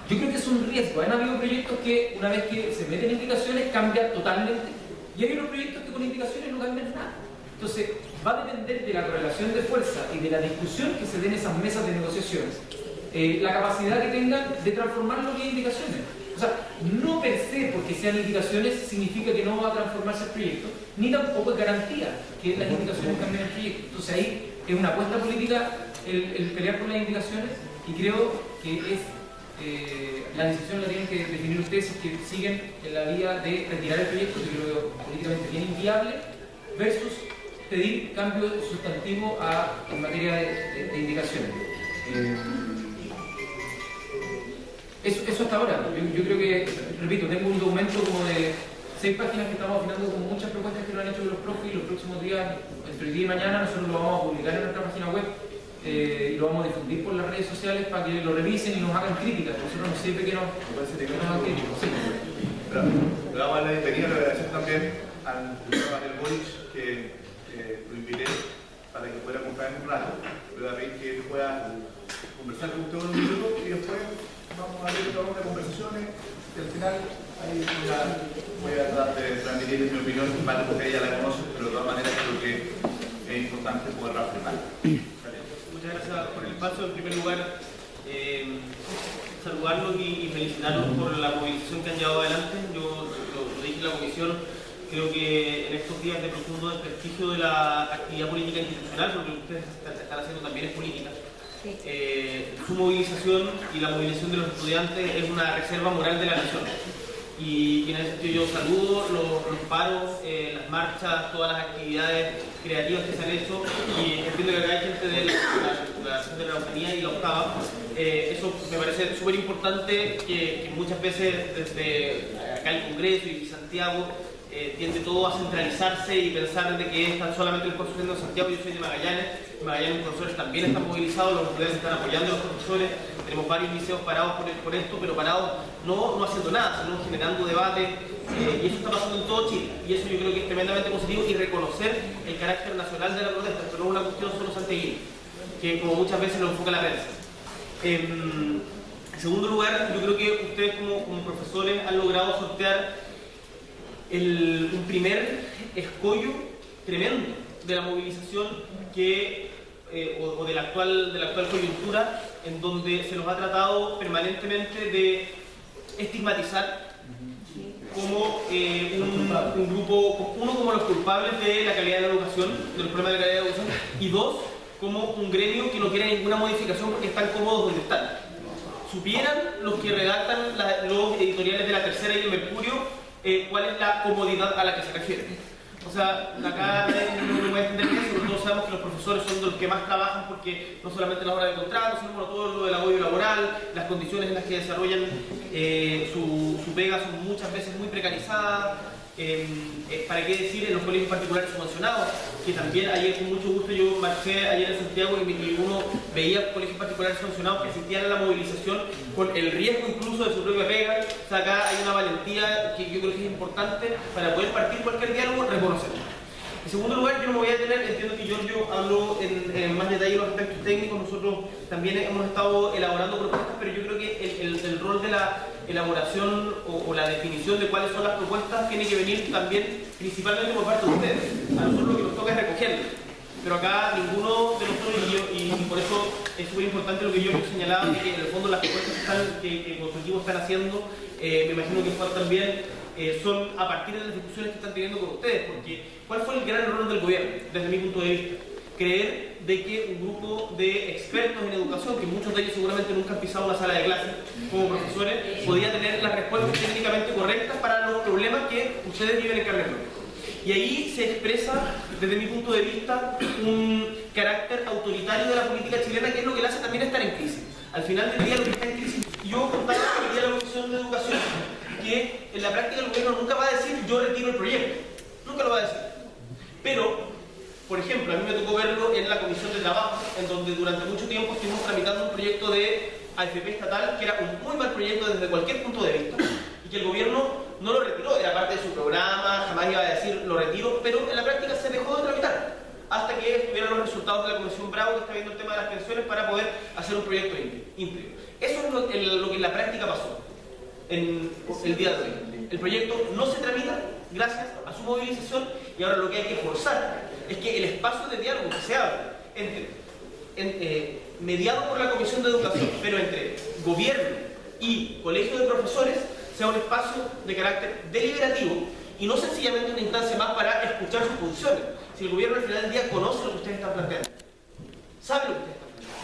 Yo creo que es un riesgo. Han habido proyectos que, una vez que se meten indicaciones, cambian totalmente, y hay unos proyectos que con indicaciones no cambian nada. Entonces, va a depender de la correlación de fuerza y de la discusión que se den en esas mesas de negociaciones, la capacidad que tengan de transformar lo que hay indicaciones. O sea, no per se, porque sean indicaciones, significa que no va a transformarse el proyecto, ni tampoco es garantía que las indicaciones cambien el proyecto. Entonces ahí es una apuesta política el pelear por las indicaciones, y creo que es la decisión la tienen que definir ustedes, si que siguen en la vía de retirar el proyecto, que yo lo veo políticamente bien inviable, versus pedir cambio sustantivo en materia de indicaciones. Eso hasta ahora. Yo creo que, repito, tengo un documento como de 6 páginas que estamos afinando con muchas propuestas que lo han hecho los profes, y los próximos días, entre hoy día y mañana, nosotros lo vamos a publicar en nuestra página web y lo vamos a difundir por las redes sociales para que lo revisen y nos hagan críticas. A nosotros nos sirve que nos hagan críticas. Sí. Le damos la bienvenida, le agradecer también al profesor Daniel Boric, que lo invité para que pueda acompañarnos un rato. Le voy a pedir que pueda conversar con usted unos minutos y después vamos a abrir otra ronda de conversaciones, y al final ahí voy a tratar de transmitirles mi opinión, más porque ella la conoce, pero de todas maneras creo que es importante poder afirmar. Muchas gracias por el espacio. En primer lugar, saludarlos y felicitarlos por la movilización que han llevado adelante. Yo lo dije en la comisión, creo que en estos días de profundo desprestigio de la actividad política institucional, porque lo que ustedes están haciendo también es política, su movilización y la movilización de los estudiantes es una reserva moral de la nación. Y en ese sentido yo saludo los paros, las marchas, todas las actividades creativas que se han hecho, y entiendo que acá hay gente de la Asociación de la Araucanía y la Octava. Eso me parece súper importante, que muchas veces desde acá el Congreso y Santiago tiende todo a centralizarse y pensar de que están solamente los profesores de Santiago. Yo soy de Magallanes, los profesores también están movilizados, los estudiantes están apoyando a los profesores, tenemos varios liceos parados por esto, pero parados no haciendo nada, sino generando debate, y eso está pasando en todo Chile, y eso yo creo que es tremendamente positivo, y reconocer el carácter nacional de la protesta. Esto no es una cuestión solo santiaguina, que como muchas veces lo enfoca la prensa. En segundo lugar, yo creo que ustedes como profesores han logrado sortear un primer escollo tremendo de la movilización o de la actual coyuntura, en donde se nos ha tratado permanentemente de estigmatizar como un grupo, uno, como los culpables de la calidad de la educación, de los problemas de la calidad de la educación, y dos, como un gremio que no quiere ninguna modificación porque están cómodos donde están. Supieran los que redactan los editoriales de La Tercera y El Mercurio cuál es la comodidad a la que se refieren. O sea, acá no puede entender bien, sobre todo sabemos que los profesores son de los que más trabajan, porque no solamente las horas de contrato, sino todo lo del agobio laboral, las condiciones en las que desarrollan su pega son muchas veces muy precarizadas. ¿Para qué decir en los colegios particulares subvencionados? Que también ayer, con mucho gusto, yo marché ayer en Santiago y uno veía colegios particulares subvencionados que asistían a la movilización con el riesgo incluso de su propia pega. O sea, acá hay una valentía que yo creo que es importante para poder partir cualquier diálogo, reconocerlo. En segundo lugar, yo no me voy a detener, entiendo que Giorgio habló en más detalle de los aspectos técnicos. Nosotros también hemos estado elaborando propuestas, pero yo creo que el rol de la elaboración o la definición de cuáles son las propuestas tiene que venir también principalmente por parte de ustedes. A nosotros lo que nos toca es recogerlo, pero acá ninguno de nosotros, y por eso es súper importante lo que yo señalaba, que en el fondo las propuestas que los equipos están haciendo, me imagino que Juan también, son a partir de las discusiones que están teniendo con ustedes, porque ¿cuál fue el gran error del gobierno, desde mi punto de vista? Creer de que un grupo de expertos en educación, que muchos de ellos seguramente nunca han pisado una sala de clase como profesores, podía tener las respuestas técnicamente correctas para los problemas que ustedes viven en carne propia. Y ahí se expresa, desde mi punto de vista, un carácter autoritario de la política chilena, que es lo que le hace también estar en crisis. Al final del día, lo que está en crisis, yo contaba el día de la Comisión de Educación, que en la práctica el gobierno nunca va a decir yo retiro el proyecto, nunca lo va a decir. Pero, por ejemplo, a mí me tocó verlo en la Comisión de Trabajo, en donde durante mucho tiempo estuvimos tramitando un proyecto de AFP estatal, que era un muy mal proyecto desde cualquier punto de vista, y que el gobierno no lo retiró, era parte de su programa, jamás iba a decir lo retiro, pero en la práctica se dejó de tramitar, hasta que estuvieran los resultados de la Comisión Bravo, que está viendo el tema de las pensiones, para poder hacer un proyecto íntegro. Eso es lo que en la práctica pasó en el día de hoy. El proyecto no se tramita gracias a su movilización, y ahora lo que hay que forzar es que el espacio de diálogo que se abre mediado por la Comisión de Educación, pero entre gobierno y colegio de profesores, sea un espacio de carácter deliberativo y no sencillamente una instancia más para escuchar sus posiciones. Si el gobierno al final del día conoce lo que ustedes están planteando, sabe lo que ustedes están planteando.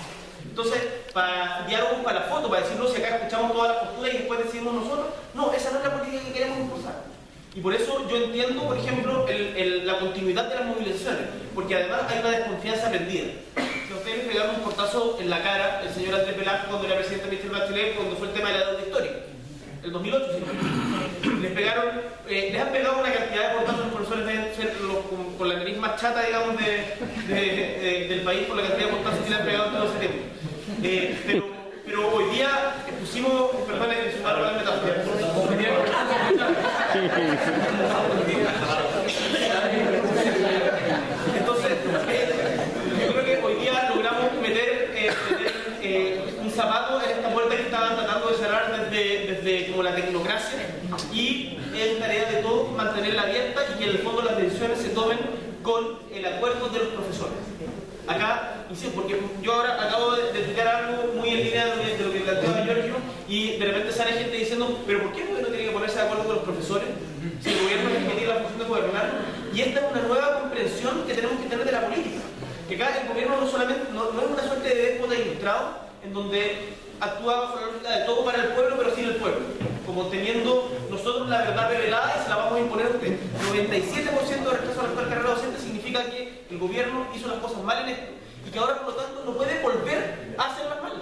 Entonces, para diálogos para la foto, para decir, no, si acá escuchamos todas las posturas y después decidimos nosotros, no, esa no es la política que queremos impulsar. Y por eso yo entiendo, por ejemplo, la continuidad de las movilizaciones, porque además hay una desconfianza perdida. Si a ustedes les pegaron un portazo en la cara el señor Andrés Velasco cuando era presidente Michelle Bachelet, cuando fue el tema de la deuda histórica, el 2008, les han pegado una cantidad de portazos, los profesores deben ser con la nariz más chata, digamos, del país, por la cantidad de portazos que le han pegado en todo ese tiempo. Pero hoy día pusimos, perdón, es una mala metáfora. Entonces, yo creo que hoy día logramos meter un zapato en esta puerta que estaban tratando de cerrar desde como la tecnocracia, y es tarea de todos mantenerla abierta y que en el fondo las decisiones se tomen con el acuerdo de los profesores. Acá, insisto, porque yo ahora acabo de tuitear algo muy en línea de lo que planteaba Giorgio, y de repente sale gente diciendo, pero ¿por qué el gobierno tiene que ponerse de acuerdo con los profesores si el gobierno es el que tiene la función de gobernar? Y esta es una nueva comprensión que tenemos que tener de la política, que acá el gobierno no es una suerte de déspota ilustrado en donde actúa bajo la lógica de todo para el pueblo pero sin el pueblo, como teniendo nosotros la verdad revelada y se la vamos a imponer a usted. 97% de rechazo a la actual carrera docente significa que el gobierno hizo las cosas mal en esto y que ahora por lo tanto no puede volver a hacerlas mal.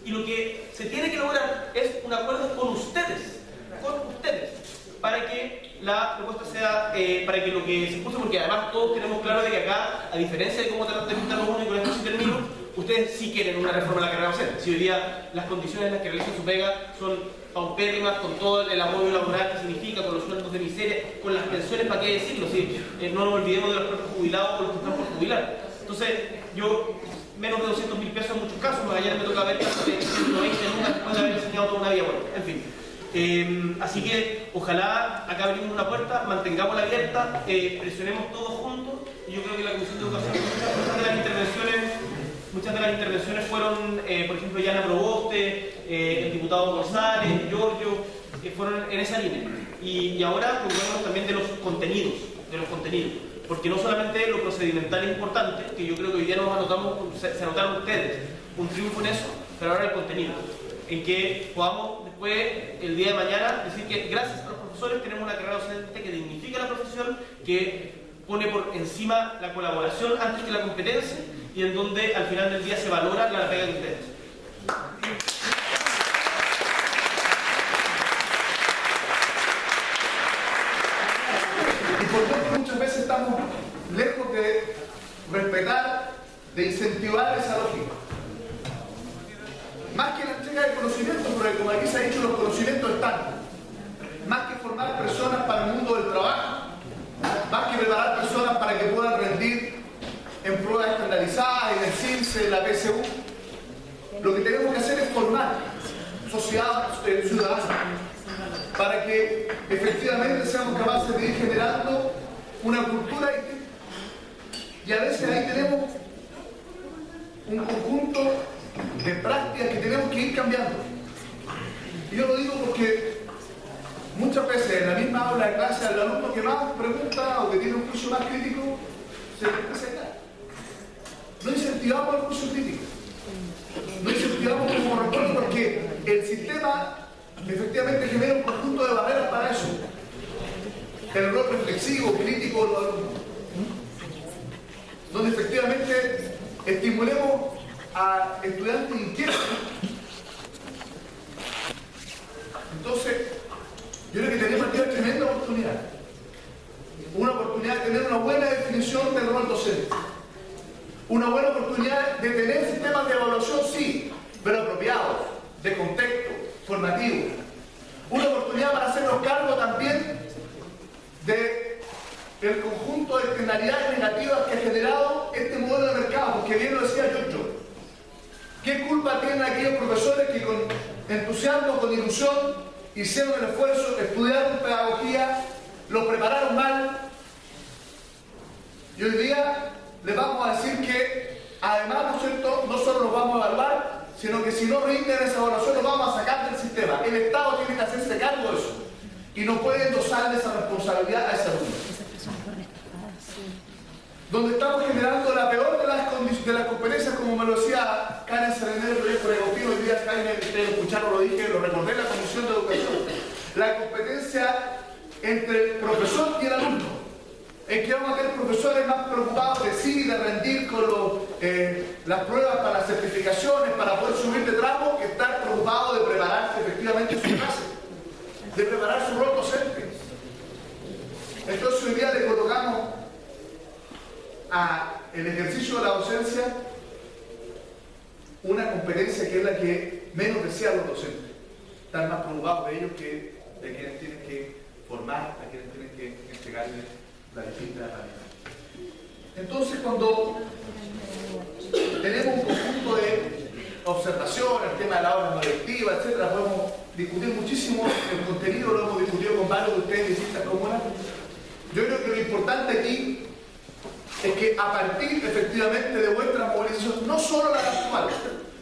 Y lo que se tiene que lograr es un acuerdo con ustedes, para que la propuesta sea, para que lo que se impulse, porque además todos tenemos claro de que acá, a diferencia de cómo tratan de pintar los unos y con esto sí termino, ustedes sí quieren una reforma de la carrera docente. Si hoy día las condiciones en las que realizan su pega son paupérrimas, con todo el apoyo laboral que significa, con los sueldos de miseria, con las pensiones, ¿para qué decirlo? ¿Sí? No nos olvidemos de los propios jubilados o los que están por jubilar. Entonces, yo, menos de 200.000 pesos en muchos casos, ayer me toca ver casos de 120 nunca después de haber enseñado toda una vida. Bueno, en fin. Así que ojalá acá abrimos una puerta, mantengámosla abierta, presionemos todos juntos, y yo creo que la Comisión de Educación, muchas de las intervenciones fueron, por ejemplo, Yana Proboste, el diputado González, Giorgio, fueron en esa línea. Y ahora preocupémonos también de los contenidos, porque no solamente lo procedimental es importante, que yo creo que hoy día se anotaron ustedes un triunfo en eso, pero ahora el contenido, en que podamos después, el día de mañana, decir que gracias a los profesores tenemos una carrera docente que dignifica la profesión, que pone por encima la colaboración antes que la competencia, y en donde al final del día se valora la pega de ustedes. Y por tanto muchas veces estamos lejos de respetar, de incentivar esa lógica. Más que la entrega de conocimientos, porque como aquí se ha dicho, los conocimientos están. Más que formar personas para el mundo del trabajo, más que preparar personas para que puedan rendir en pruebas estandarizadas, en el CINCE, en la PSU, lo que tenemos que hacer es formar sociedad ciudadana para que efectivamente seamos capaces de ir generando una cultura distinta. Y a veces ahí tenemos un conjunto de prácticas que tenemos que ir cambiando. Y yo lo digo porque muchas veces en la misma aula de clase al alumno que más pregunta o que tiene un juicio más crítico se le empieza a caer. No incentivamos el juicio crítico, no incentivamos como corresponde, porque el sistema efectivamente genera un conjunto de barreras para eso. El rol reflexivo, crítico de los alumnos, donde efectivamente estimulemos a estudiantes inquietos. Entonces, yo creo que tenemos aquí una tremenda oportunidad. Una oportunidad de tener una buena definición del rol docente. Una buena oportunidad de tener sistemas de evaluación, sí, pero apropiados, de contexto, formativo. Una oportunidad para hacernos cargo también del conjunto de externalidades negativas que ha generado este modelo de mercado, porque bien lo decía Giorgio. ¿Qué culpa tienen aquellos profesores que con entusiasmo, con ilusión, hicieron el esfuerzo, estudiaron pedagogía, lo prepararon mal? Y hoy día les vamos a decir que, además, ¿no es cierto?, no solo los vamos a evaluar, sino que si no rinden esa evaluación los vamos a sacar del sistema. El Estado tiene que hacerse cargo de eso y no puede endosarle esa responsabilidad a ese alumno. Donde estamos generando la peor de las competencias, como me lo decía Karen Serenero, el proyecto de Agostino, hoy día Jaime, ustedes lo escucharon, lo dije, lo recordé en la Comisión de Educación. La competencia entre el profesor y el alumno. Es que vamos a tener profesores más preocupados de sí, de rendir con las pruebas para las certificaciones, para poder subir de tramo, que estar preocupados de prepararse efectivamente su clase, de preparar su rol docente. Entonces hoy día le colocamos el ejercicio de la docencia una competencia que es la que menos desean los docentes. Están más preocupados de ellos que de quienes tienen que formar, a quienes tienen que entregarles la distinta herramienta. Entonces, cuando tenemos un conjunto de observaciones, el tema de la obra no lectiva, etcétera, podemos discutir muchísimo el contenido, lo hemos discutido con varios de ustedes en distintas comunas. Yo creo que lo importante aquí es que a partir efectivamente de vuestra movilización, no solo la actual,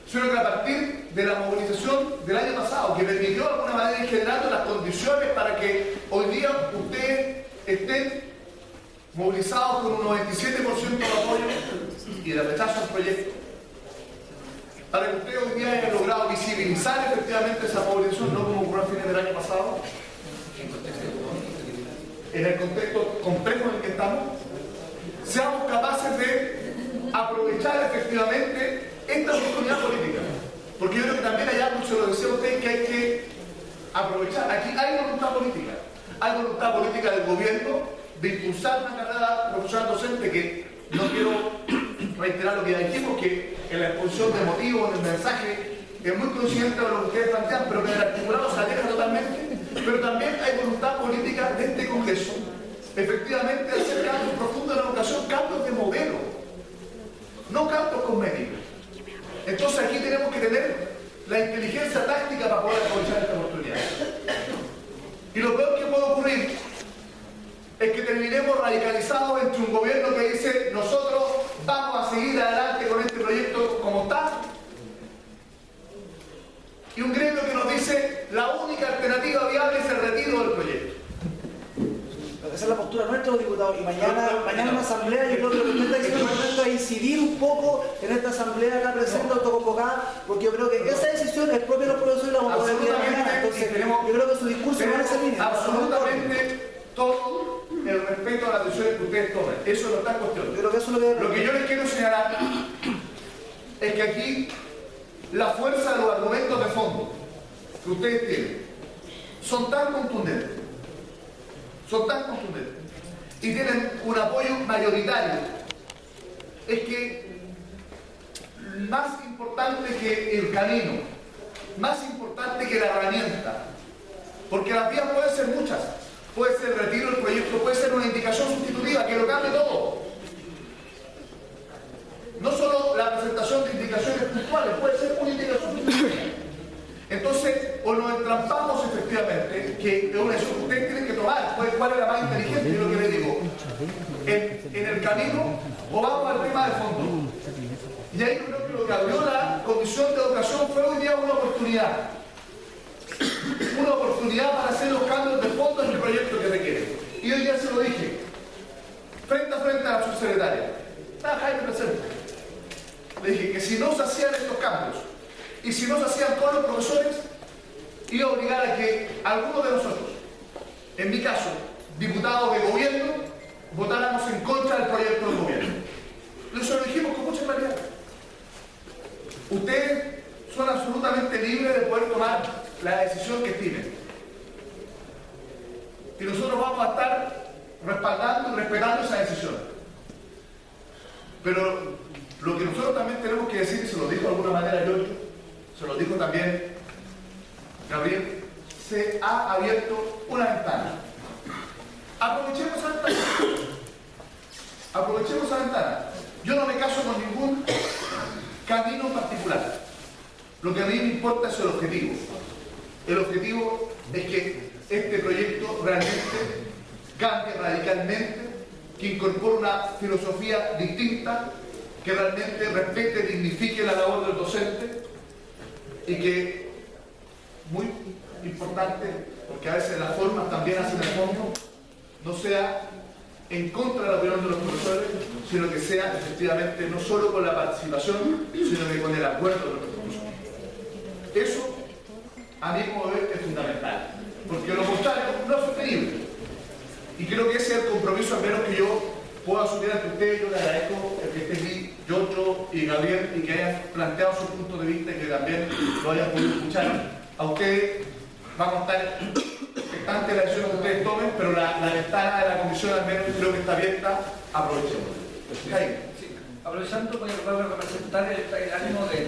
sino que a partir de la movilización del año pasado, que permitió de alguna manera ir generando las condiciones para que hoy día ustedes estén movilizados con un 97% de apoyo y de rechazo al proyecto, para que ustedes hoy día hayan logrado visibilizar efectivamente esa movilización, no como ocurrió a fines del año pasado, en el contexto complejo en el que estamos, seamos capaces de aprovechar efectivamente esta oportunidad política. Porque yo creo que también hay algo, se lo decía a usted, que hay que aprovechar. Aquí hay voluntad política. Hay voluntad política del gobierno de impulsar una carrera profesional docente que no quiero reiterar lo que ya dijimos, que en la exposición de motivos, en el mensaje, es muy consciente de lo que ustedes plantean, pero que en el articulado se aleja totalmente. Pero también hay voluntad política de este Congreso, efectivamente, de hacer cambios profundos en la educación, cambios de modelo, no cambios cosméticos. Entonces aquí tenemos que tener la inteligencia táctica para poder aprovechar esta oportunidad. Y lo peor que puede ocurrir es que terminemos radicalizados entre un gobierno que dice nosotros vamos a seguir adelante con este proyecto como está, y un gremio que nos dice la única alternativa viable es el retiro del proyecto. Esa es la postura nuestra, los diputados. Y mañana en la asamblea, yo creo que lo que está diciendo es incidir un poco en esta asamblea acá presente, autoconvocada, porque yo creo que esa decisión es propia de los profesores y la vamos a poder mañana. Entonces, yo creo que su discurso va en esa línea. Absolutamente todo el respeto a las decisiones que ustedes tomen. Eso no está en cuestión. Yo creo que eso es lo que yo les quiero señalar es que aquí la fuerza de los argumentos de fondo que ustedes tienen son tan contundentes, y tienen un apoyo mayoritario. Es que más importante que el camino, más importante que la herramienta, porque las vías pueden ser muchas, puede ser el retiro del proyecto, puede ser una indicación sustitutiva que lo cambie todo. No solo la presentación de indicaciones puntuales, puede ser una indicación sustitutiva. Entonces, o nos entrampamos efectivamente, que es una decisión que ustedes tienen que tomar, cuál es la más inteligente, es lo que les digo, en el camino, o vamos al tema de fondo. Y ahí creo que lo que abrió la Comisión de Educación fue hoy día una oportunidad para hacer los cambios de fondo en el proyecto que requiere. Y hoy día se lo dije, frente a la subsecretaria, está Jaime presente. Le dije que si no se hacían estos cambios, y si no se hacían con los profesores, iba a obligar a que algunos de nosotros, en mi caso, diputados de gobierno, votáramos en contra del proyecto del gobierno. Eso lo dijimos con mucha claridad. Ustedes son absolutamente libres de poder tomar la decisión que estimen. Y nosotros vamos a estar respaldando y respetando esa decisión. Pero lo que nosotros también tenemos que decir, y se lo dijo de alguna manera Giorgio, se lo dijo también Gabriel, se ha abierto una ventana. Aprovechemos esa ventana. Aprovechemos esa ventana. Yo no me caso con ningún camino en particular. Lo que a mí me importa es el objetivo. El objetivo es que este proyecto realmente cambie radicalmente, que incorpore una filosofía distinta, que realmente respete y dignifique la labor del docente, y que, muy importante, porque a veces las formas también hacen el fondo, no sea en contra de la opinión de los profesores, sino que sea efectivamente no solo con la participación, sino que con el acuerdo de los profesores. Eso, a mí como ver, es fundamental, porque lo contrario no es sostenible. Y creo que ese es el compromiso, al menos que yo puedo asumir ante ustedes. Yo le agradezco el que esté aquí, Yocho y Gabriel, y que hayan planteado su punto de vista y que también lo hayan podido escuchar. A ustedes vamos a estar expectantes de la decisión que ustedes tomen, pero la ventana de la comisión al menos creo que está abierta, aprovechemos. Sí. Aprovechando, voy a representar el ánimo de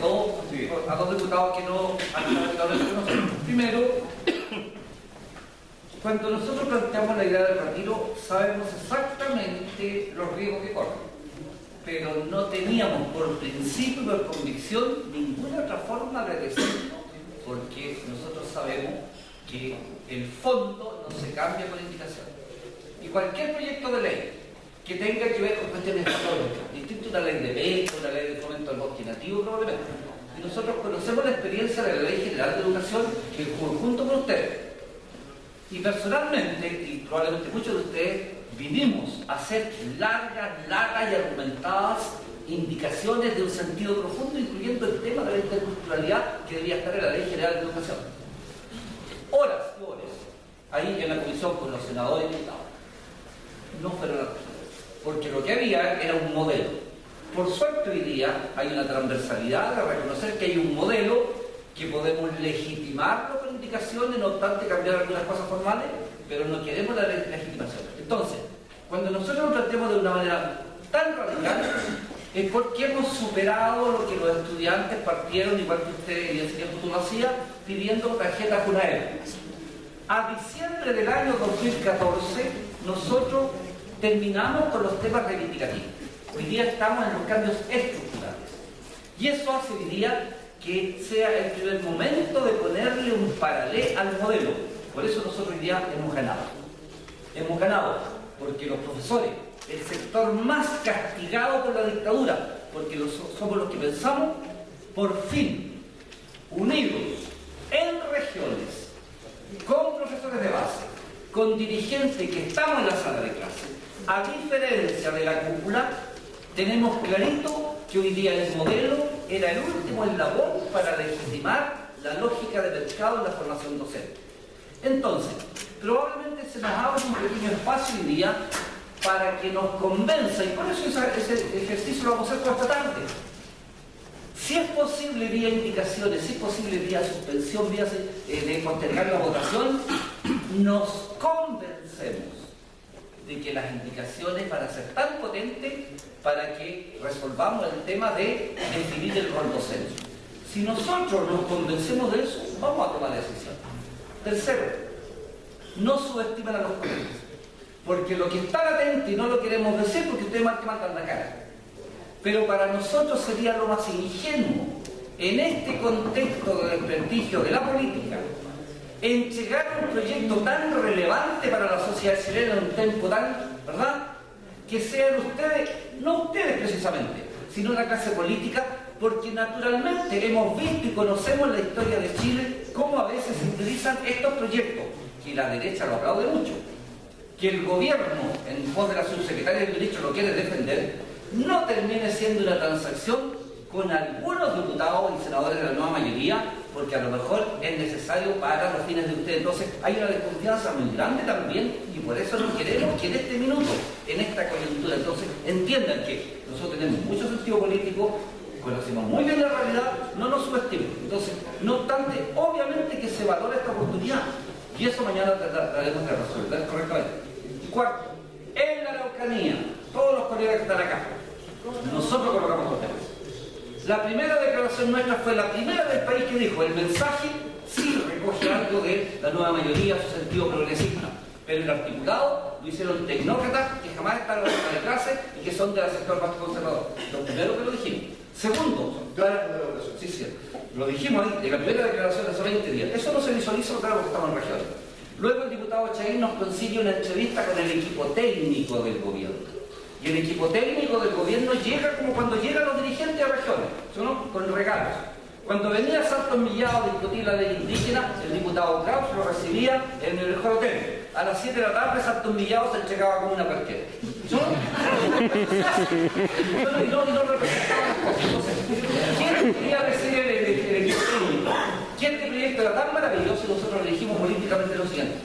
a dos diputados que no han hablado de nosotros. Primero, cuando nosotros planteamos la idea del retiro, sabemos exactamente los riesgos que corren, pero no teníamos por principio y por convicción ninguna otra forma de decirlo, porque nosotros sabemos que el fondo no se cambia por indicación. Y cualquier proyecto de ley que tenga que ver con cuestiones económicas, distinto a una ley de becas, una ley de fomento al bosque nativo, probablemente. Y nosotros conocemos la experiencia de la Ley General de Educación en conjunto con ustedes. Y personalmente, y probablemente muchos de ustedes, vinimos a hacer largas y argumentadas indicaciones de un sentido profundo, incluyendo el tema de la interculturalidad que debía estar en la Ley General de Educación. Horas y horas, ahí en la comisión con los senadores y diputados. No fueron las cosas, porque lo que había era un modelo. Por suerte hoy día hay una transversalidad de reconocer que hay un modelo que podemos legitimarlo con indicaciones, no obstante cambiar algunas cosas formales, pero no queremos la legitimación. Entonces, cuando nosotros nos planteamos de una manera tan radical, es porque hemos superado lo que los estudiantes partieron, igual que usted y en ese tiempo tú lo hacías, pidiendo tarjetas Junaer. A diciembre del año 2014, nosotros terminamos con los temas reivindicativos. Hoy día estamos en los cambios estructurales. Y eso hace, diría, que sea el primer momento de ponerle un paralelo al modelo. Por eso nosotros hoy día hemos ganado. Hemos ganado porque los profesores, el sector más castigado por la dictadura, porque somos los que pensamos, por fin, unidos en regiones, con profesores de base, con dirigentes que estamos en la sala de clase, a diferencia de la cúpula, tenemos clarito que hoy día el modelo era el último eslabón para legitimar la lógica de mercado en la formación docente. Entonces, probablemente se nos abre un pequeño espacio hoy día para que nos convenza, y por eso ese ejercicio lo vamos a hacer toda esta tarde. Si es posible vía indicaciones, si es posible vía suspensión, vía de postergar la votación, nos convencemos de que las indicaciones van a ser tan potentes para que resolvamos el tema de definir el rol docente. Si nosotros nos convencemos de eso, vamos a tomar la decisión. Tercero, no subestimen a los colegas, porque lo que está latente y no lo queremos decir porque ustedes mandan la cara. Pero para nosotros sería lo más ingenuo, en este contexto de desprestigio de la política, entregar un proyecto tan relevante para la sociedad chilena en un tiempo tan, ¿verdad?, que sean ustedes, no ustedes precisamente, sino la clase política, porque naturalmente hemos visto y conocemos la historia de Chile cómo a veces se utilizan estos proyectos, y la derecha lo aplaude mucho, que el gobierno, en voz de la subsecretaria del Ministro, lo quiere defender, no termine siendo una transacción con algunos diputados y senadores de la nueva mayoría, porque a lo mejor es necesario para los fines de ustedes. Entonces hay una desconfianza muy grande también, y por eso no queremos que en este minuto, en esta coyuntura, entonces entiendan que nosotros tenemos mucho sentido político, conocemos muy bien la realidad, no nos subestimen. Entonces, no obstante, obviamente que se valora esta oportunidad, y eso mañana trataremos de resolver correctamente. Y cuarto, en la Araucanía, todos los colegas que están acá, nosotros colocamos los temas. La primera declaración nuestra fue la primera del país que dijo: el mensaje sí recoge algo de la nueva mayoría, su sentido progresista, pero el articulado lo hicieron tecnócratas que jamás están en la sala de clase y que son del sector más conservador. Lo primero que lo dijimos. Segundo, sí, lo dijimos ahí, de la primera declaración de hace 20 días. Eso no se visualiza claro porque estamos en regiones. Luego el diputado Chaín nos consigue una entrevista con el equipo técnico del gobierno. Y el equipo técnico del gobierno llega como cuando llegan los dirigentes a regiones, ¿no?, con regalos. Cuando venía Santos Millán a discutir la ley indígena, el diputado Kraus lo recibía en el mejor hotel. A las 7 de la tarde Santos Millán se entregaba como una cualquiera. Y no representaba las cosas. Entonces, ¿quién quería decir el técnico? Que este proyecto era tan maravilloso y nosotros le dijimos políticamente lo siguiente: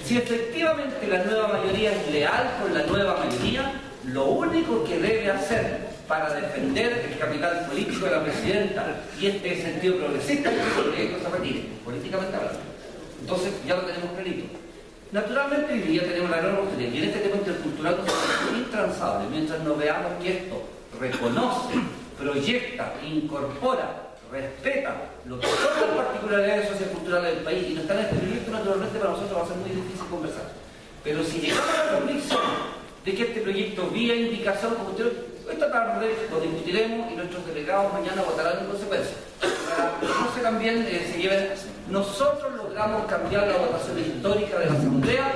si efectivamente la nueva mayoría es leal con la nueva mayoría, lo único que debe hacer para defender el capital político de la presidenta y este sentido progresista es que el proyecto se retire, políticamente hablando. Entonces ya lo tenemos clarito. Naturalmente hoy día tenemos la gran oportunidad, y en este tema intercultural nos es intransable mientras no veamos que esto reconoce, proyecta, incorpora, respeta lo que son las particularidades socioculturales del país y no está en este proyecto. Naturalmente para nosotros va a ser muy difícil conversar. Pero si llegamos a la convicción de que este proyecto, vía indicación, como usted, esta tarde lo discutiremos y nuestros delegados mañana votarán en consecuencia. Para que no se también se lleven. Nosotros logramos cambiar la votación histórica de la Asamblea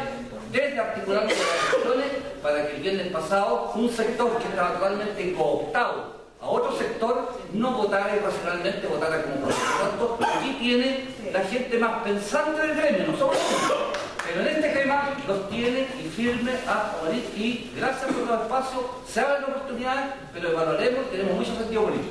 desde articular las elecciones para que el viernes pasado un sector que estaba totalmente cooptado a otro sector no votara irracionalmente, votara como propio. Por tanto, aquí tiene la gente más pensante del gremio, no somos nosotros. Pero en este tema los tiene y firme a morir, y gracias por los espacios, se abren oportunidades, pero evaluaremos, tenemos mucho sentido político.